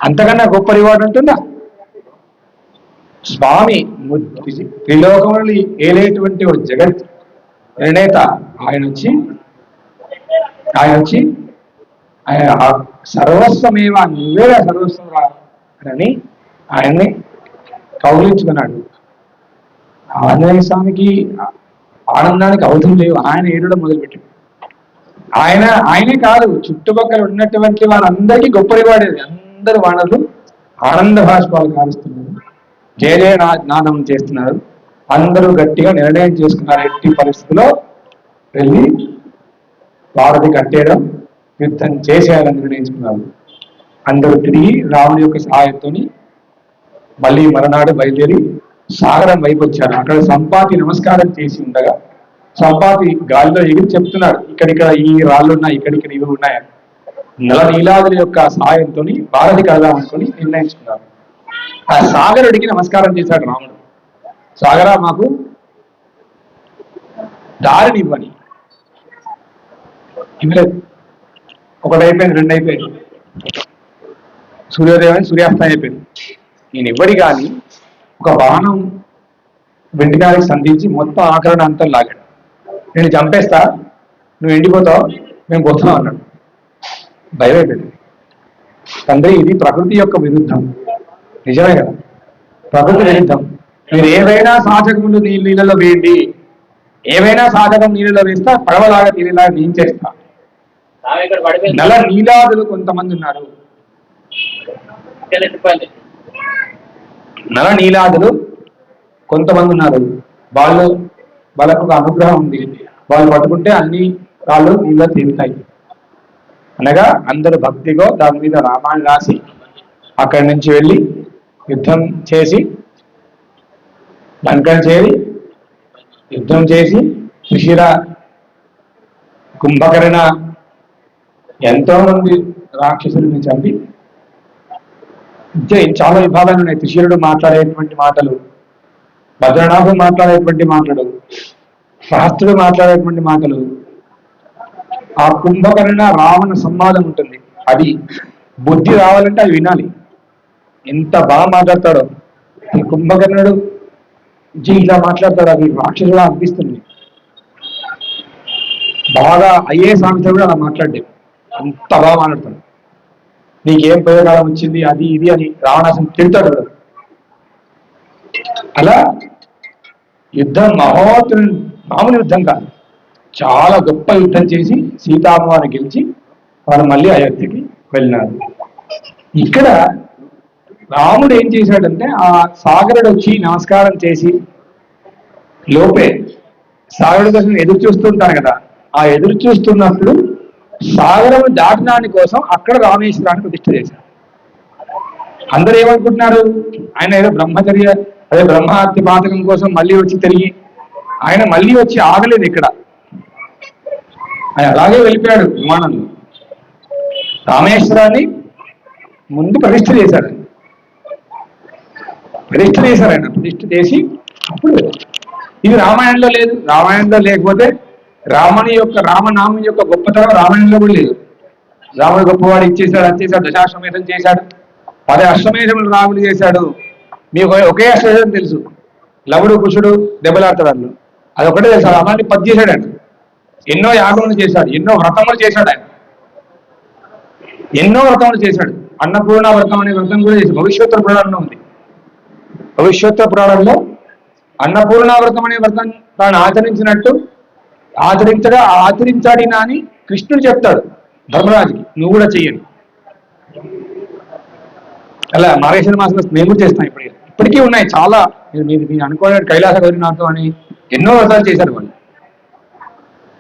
అంతకన్నా గొప్ప రివార్డ్ ఉంటుందా? స్వామి త్రిలోకములు ఏలేటువంటి ఒక జగత్ నిర్ణేత ఆయన వచ్చి ఆయన వచ్చి ఆయన సర్వస్వమేవా నువ్వే సర్వస్వం రా అని ఆయన్ని కౌగిలించుకున్నాడు. ఆంజనేయ స్వామికి ఆనందానికి అవధులు లేవు. ఆయన ఏడవడం మొదలుపెట్టాడు. ఆయనే కాదు, చుట్టుపక్కల ఉన్నటువంటి వాళ్ళందరికీ గొప్పవాడేది. అందరూ వానలు ఆనంద భాష్పాలు కాలుస్తున్నారు, జయ జయ నాదం చేస్తున్నారు. అందరూ గట్టిగా నిర్ణయం చేసుకున్నారు, ఎట్టి పరిస్థితిలో వెళ్ళి వారధి కట్టేయడం, యుద్ధం చేసేయాలని నిర్ణయించుకున్నారు. అందరూ తిరిగి రాముడి యొక్క సహాయంతో మళ్ళీ మరనాడు బయలుదేరి సాగరం వైపు వచ్చారు. అక్కడ సంపాతి నమస్కారం చేసి ఉండగా సంపాతి గాలిలో ఎగిరి చెప్తున్నాడు, ఇక్కడిక్కడ ఈ రాళ్ళు ఉన్నాయి, ఇక్కడిక్కడ ఇవి ఉన్నాయని. నల నీలాదుల యొక్క సహాయంతో వారధి కడదాం అనుకుని నిర్ణయించుకున్నారు. ఆ సాగరుడికి నమస్కారం చేశాడు రాముడు. సాగరా, మాకు దారిని ఇవ్వని. ఇవ్వలేదు. ఒకటి అయిపోయింది, రెండు అయిపోయింది, సూర్యోదయం సూర్యాస్తమయం అయిపోయింది. నేను ఇవ్వడి కానీ ఒక బాణం వెంటినానికి సంధించి మొత్తం ఆకరణ అంతా లాగాడు. నేను చంపేస్తా, నువ్వు ఎండిపోతావు, మేము పోతాం అన్నాడు. భయం అయిపోయింది. తండ్రి, ఇది ప్రకృతి యొక్క విరుద్ధం. నిజమే కదా, ప్రకృతి విరుద్ధం. మీరు ఏవైనా సాధకములు నీళ్ళలో వేయండి, ఏవైనా సాధకం నీళ్ళలో వేస్తా, పడవలాగా తీరేలాగా నేను చేస్తా. నల నీలాదులు కొంతమంది ఉన్నారు, నల నీలాదులు కొంతమంది ఉన్నారు. వాళ్ళకు ఒక అనుగ్రహం ఉంది. వాళ్ళు పట్టుకుంటే అన్ని రాళ్ళు నీళ్ళ తీరుతాయి అనగా అందరూ భక్తిగా దాని మీద రామాయణం రాసి అక్కడి నుంచి వెళ్ళి యుద్ధం చేసి లంకన చేరి యుద్ధం చేసి సుశీర, కుంభకర్ణ ఎంతో మంది రాక్షసుల్ని చంపి చాలా విభాగాలు ఉన్నాయి. త్రిశీరుడు మాట్లాడేటువంటి మాటలు, భద్రనాభం మాట్లాడేటువంటి మాటలు, సహస్రుడు మాట్లాడేటువంటి మాటలు, ఆ కుంభకర్ణ రావణ సంవాదం ఉంటుంది. అది బుద్ధి రావాలంటే అది వినాలి. ఎంత బాగా మాట్లాడతాడో ఈ కుంభకర్ణుడు, ఇలా మాట్లాడతాడు. అది రాక్షసులా అనిపిస్తుంది. బాగా ఐఏఎస్ ఆఫీసర్ కూడా అలా మాట్లాడే, అంత బాగా మాట్లాడతాడు. నీకేం ప్రయోగాలం వచ్చింది, అది ఇది అని రావణాసుని తిడతాడు. అలా యుద్ధం మామూలు యుద్ధం కాదు, చాలా గొప్ప యుద్ధం చేసి సీతామ్మవారిని గెలిచి వారు మళ్ళీ అయోధ్యకి వెళ్ళినారు. ఇక్కడ రాముడు ఏం చేశాడంటే, ఆ సాగరుడు వచ్చి నమస్కారం చేసి లోపే సాగరుడు కోసం ఎదురు చూస్తుంటారు కదా, ఆ ఎదురు చూస్తున్నప్పుడు సాగరం దాటడాని కోసం అక్కడ రామేశ్వరాన్ని ప్రతిష్ఠ చేశారు. అందరూ ఏమనుకుంటున్నారు, ఆయన ఏదో బ్రహ్మచర్య అదే బ్రహ్మహత్య పాతకం కోసం మళ్ళీ వచ్చి తిరిగి ఆయన మళ్ళీ వచ్చి ఆగలేదు. ఇక్కడ ఆయన అలాగే వెళ్ళిపోయాడు విమానంలో. రామేశ్వరాన్ని ముందు ప్రతిష్ఠ చేశాడు. ఆయన ప్రతిష్ఠ చేసి అప్పుడు ఇది రామాయణంలో లేదు. రామాయణంలో లేకపోతే రామనామం యొక్క గొప్పతనం రామాయణంలో కూడా లేదు. రాముడు గొప్పవాడు, ఇచ్చేశాడు, అంచేశాడు, దశాశ్వమేధం చేశాడు, 10 అశ్వమేధములు రాముడు చేశాడు. మీకు ఒకే అశ్వమేధం తెలుసు, లవుడు కుషుడు దెబ్బలాడతాడు, అదొకటే తెలుసు. రామాన్ని 10 చేశాడు ఆయన. ఎన్నో యాగములు చేశాడు, ఎన్నో వ్రతములు చేశాడు ఆయన, ఎన్నో వ్రతములు చేశాడు. అన్నపూర్ణ వ్రతం అనే వ్రతం కూడా చేశాడు. భవిష్యోత్తర పురాణంలో ఉంది. భవిష్యోత్తర పురాణంలో అన్నపూర్ణ వ్రతం అనే వ్రతం తాను ఆచరించాడినా అని కృష్ణుడు చెప్తాడు ధర్మరాజుకి, నువ్వు కూడా చెయ్యండి. అలా మార్గశిర మాసంలో మేము కూడా చేస్తాం. ఇప్పటికీ ఉన్నాయి చాలా. మీరు అనుకోలేదు కైలాస గౌరీనాథం అని ఎన్నో వ్రతాలు చేశారు వాళ్ళు.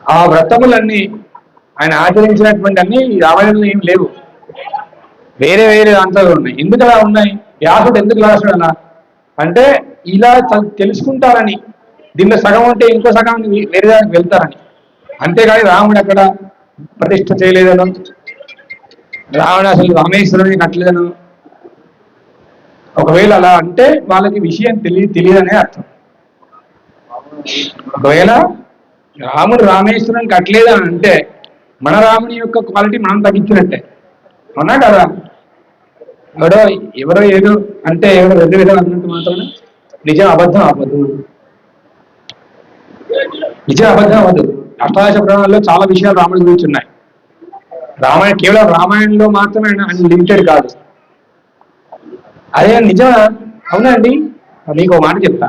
ఆ వ్రతములన్నీ ఆయన ఆచరించినటువంటి అన్ని రామాయణంలో ఏం లేవు, వేరే వేరే దాంట్లో ఉన్నాయి. ఎందుకు అలా ఉన్నాయి? వ్యాసుడు ఎందుకు రాశాడు అలా అంటే, ఇలా తెలుసుకుంటారని, దీనిలో సగం ఉంటే ఇంకో సగం వేరే దానికి వెళ్తారని. అంతేగాని రాముడు అక్కడ ప్రతిష్ఠ చేయలేదను, రావణ అసలు రామేశ్వరుని కట్టలేదను. ఒకవేళ అలా అంటే వాళ్ళకి విషయం తెలియదనే అర్థం. ఒకవేళ రాముడు రామేశ్వరుని కట్టలేదని అంటే మన రాముని యొక్క క్వాలిటీ మనం తగ్గించినట్టే, అవునా కదా? ఎవరో ఏదో అంటే ఎవరో రెండు విధాలు అన్నట్టు మాత్రమే నిజం అబద్ధం అవ్వదు. నిజం అబద్ధం అవ్వదు. అష్టాదశ పురాణాల్లో చాలా విషయాలు రాముడి గురించి ఉన్నాయి. కేవలం రామాయణంలో మాత్రమే ఆయన లిమిటెడ్ కాదు. అదే నిజమా? అవునా అండి? మీకు ఒక మాట చెప్తా.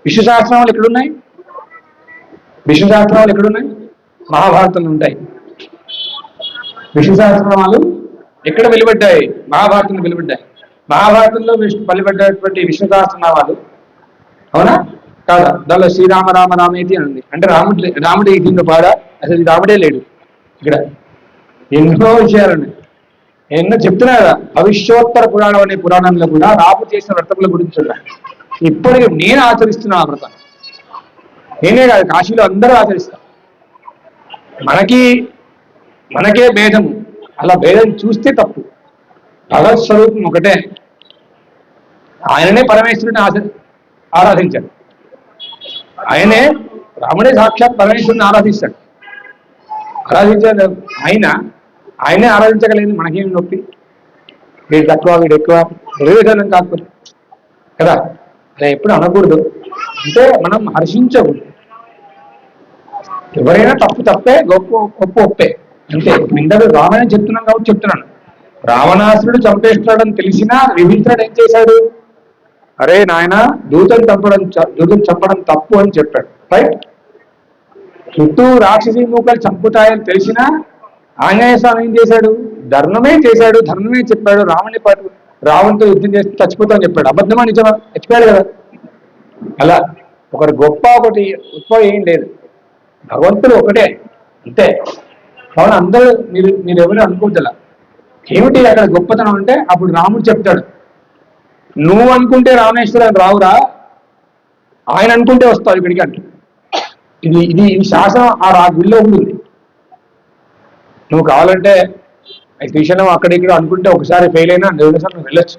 విష్ణు సహస్రనామాలు ఎక్కడున్నాయి? విష్ణు సహస్రనామాలు ఎక్కడున్నాయి? మహాభారతంలో ఉంటాయి. విష్ణు సహస్రనామాలు ఎక్కడ వెలువడ్డాయి? మహాభారతంలో వెలువడ్డాయి. మహాభారతంలో వెలువడ్డటువంటి విష్ణు సహస్రనామాలు అవునా కాదా? దానిలో శ్రీరామ రామ రామేతి అని ఉంది. అంటే రాముడు దీంట్లో పాడా? అసలు రాముడే లేడు ఇక్కడ. ఎన్నో విషయాలండి, ఎన్నో చెప్తున్నా కదా. భవిష్యోత్తర పురాణం అనే పురాణంలో కూడా రాము చేసిన వ్రతముల గురించి ఉన్నాయి. ఇప్పటికీ నేను ఆచరిస్తున్నా ఆ వ్రతం. నేనే కాదు, కాశీలో అందరూ ఆచరిస్తాం. మనకే భేదము. అలా భేదం చూస్తే తప్పు. భగవత్ స్వరూపం ఒకటే. ఆయననే పరమేశ్వరుని ఆరాధించాడు. ఆయనే రాముడే సాక్షాత్ పరమేశ్వరుని ఆరాధిస్తాడు. ఆరాధించాడు ఆయనే ఆరాధించగలిగింది. మనకేమి నొప్పి? వీడు తక్కువ, వీడు ఎక్కువ, నిర్వేదనం కాకపోతే కదా. అలా ఎప్పుడు అనకూడదు. అంటే మనం హర్షించకూడదు. ఎవరైనా తప్పే, గొప్ప ఒప్పే అంతే. ఇందరూ రామాయణం చెప్తున్నాం కాబట్టి చెప్తున్నాను. రావణాసురుడు చంపేస్తాడని తెలిసినా విభీషణుడు ఏం చేశాడు? అరే నాయన, దూతను చంపడం తప్పు అని చెప్పాడు. రైట్? చుట్టూ రాక్షసీ మూకలు చంపుతాయని తెలిసినా ఆంజనేయ స్వామి ఏం చేశాడు? ధర్మమే చేశాడు, ధర్మమే చెప్పాడు. రావణ్తో యుద్ధం చేస్తే చచ్చిపోతామని చెప్పాడు. అబద్ధమా నిజమా? చచ్చిపోయాడు కదా. అలా ఒకటి గొప్ప, ఒకటి గొప్ప ఏం లేదు. భగవంతుడు ఒకటే, అంతే. కావున అందరూ మీరు ఎవరు అనుకోవద్దు. ఏమిటి అక్కడ గొప్పతనం అంటే, అప్పుడు రాముడు చెప్తాడు, నువ్వు అనుకుంటే రామేశ్వరం రావురా, ఆయన అనుకుంటే వస్తావు ఇక్కడికి అంట. ఇది శాసనం ఆ గుళ్ళో ఉంటుంది. నువ్వు కావాలంటే శ్రీశైలం అక్కడిక్కడ అనుకుంటే ఒకసారి ఫెయిల్ అయినా రెండోసారి నువ్వు వెళ్ళొచ్చు.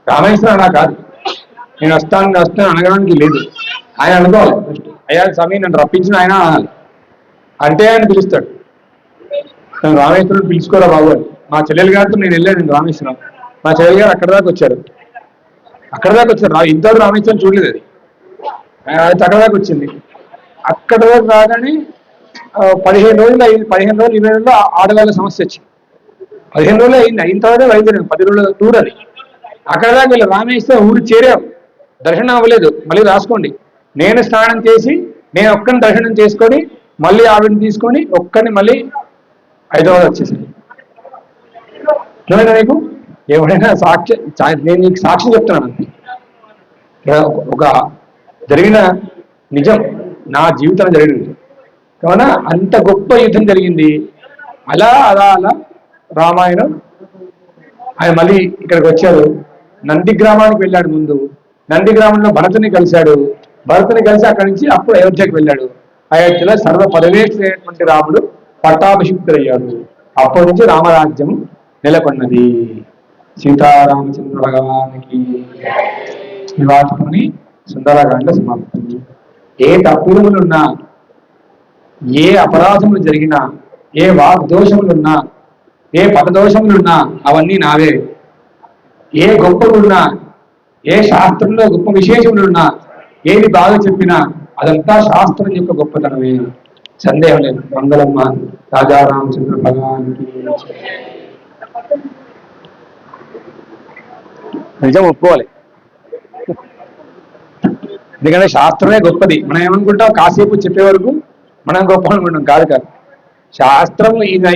రామేశ్వరం అలా కాదు. నేను వస్తాను అనగడానికి లేదు. ఆయన అనుకోవాలి. అయ్యా స్వామి నన్ను రప్పించిన ఆయన అనాలి. అంటే ఆయన పిలుస్తాడు. నేను రామేశ్వరం పిలుచుకోరా బాబు అని. మా చెల్లెలు గారితో నేను వెళ్ళాను రామేశ్వరం. మా చెల్లెలు గారు అక్కడ దాకా వచ్చారు. ఇంతవరకు రామేశ్వరం చూడలేదు. అది అక్కడ దాకా వచ్చింది. అక్కడ దాకా రాగానే 15 రోజులు అయింది. 15 రోజులు 20 రోజుల్లో ఆడవాళ్ళ సమస్య వచ్చింది. 15 రోజులు అయింది. ఇంతవరకు అయింది. 10 రోజుల టూర్ అది. అక్కడ దాకా వీళ్ళు రామేశ్వరం ఊరు చేరాం. దర్శనం అవ్వలేదు. మళ్ళీ రాసుకోండి. నేను స్నానం చేసి నేను ఒక్కని దర్శనం చేసుకొని మళ్ళీ ఆవిడని తీసుకొని ఒక్కని మళ్ళీ హైదరాబాద్ వచ్చేసాను. చూడండి, నీకు ఎవరైనా నేను నీకు సాక్ష్యం చెప్తున్నాను. ఒక జరిగిన నిజం నా జీవితంలో జరిగింది. కావున అంత గొప్ప యుద్ధం జరిగింది. అలా రామాయణం. ఆయన మళ్ళీ ఇక్కడికి వచ్చాడు. నంది గ్రామానికి వెళ్ళాడు. ముందు నంది గ్రామంలో భరతుని కలిశాడు. భరతుని కలిసి అక్కడి నుంచి అప్పుడు అయోధ్యకు వెళ్ళాడు. అయోధ్యలో సర్వ పరమేశ్వరైనటువంటి రాముడు పట్టాభిషిక్తుడయ్యాడు. అప్పటి నుంచి రామరాజ్యం నెలకొన్నది. సీతారామచంద్ర భగవానికి నివాసమని సుందరకాండ సమాప్తం. ఏ తప్పులున్నా, ఏ అపరాధములు జరిగినా, ఏ వాగ్దోషములున్నా, ఏ పదదోషములున్నా అవన్నీ నావే. ఏ గొప్పలున్నా, ఏ శాస్త్రంలో గొప్ప విశేషములున్నా, ఏది బాగా చెప్పినా అదంతా శాస్త్రం యొక్క గొప్పతనమే. సందేహం లేదు. మంగళమ్మ రాజా రామచంద్ర భగవానికి. నిజం ఒప్పుకోవాలి. ఎందుకంటే శాస్త్రమే గొప్పది. మనం ఏమనుకుంటాం, కాసేపు చెప్పే వరకు మనం గొప్ప అనుకుంటాం. కాదు శాస్త్రము ఇది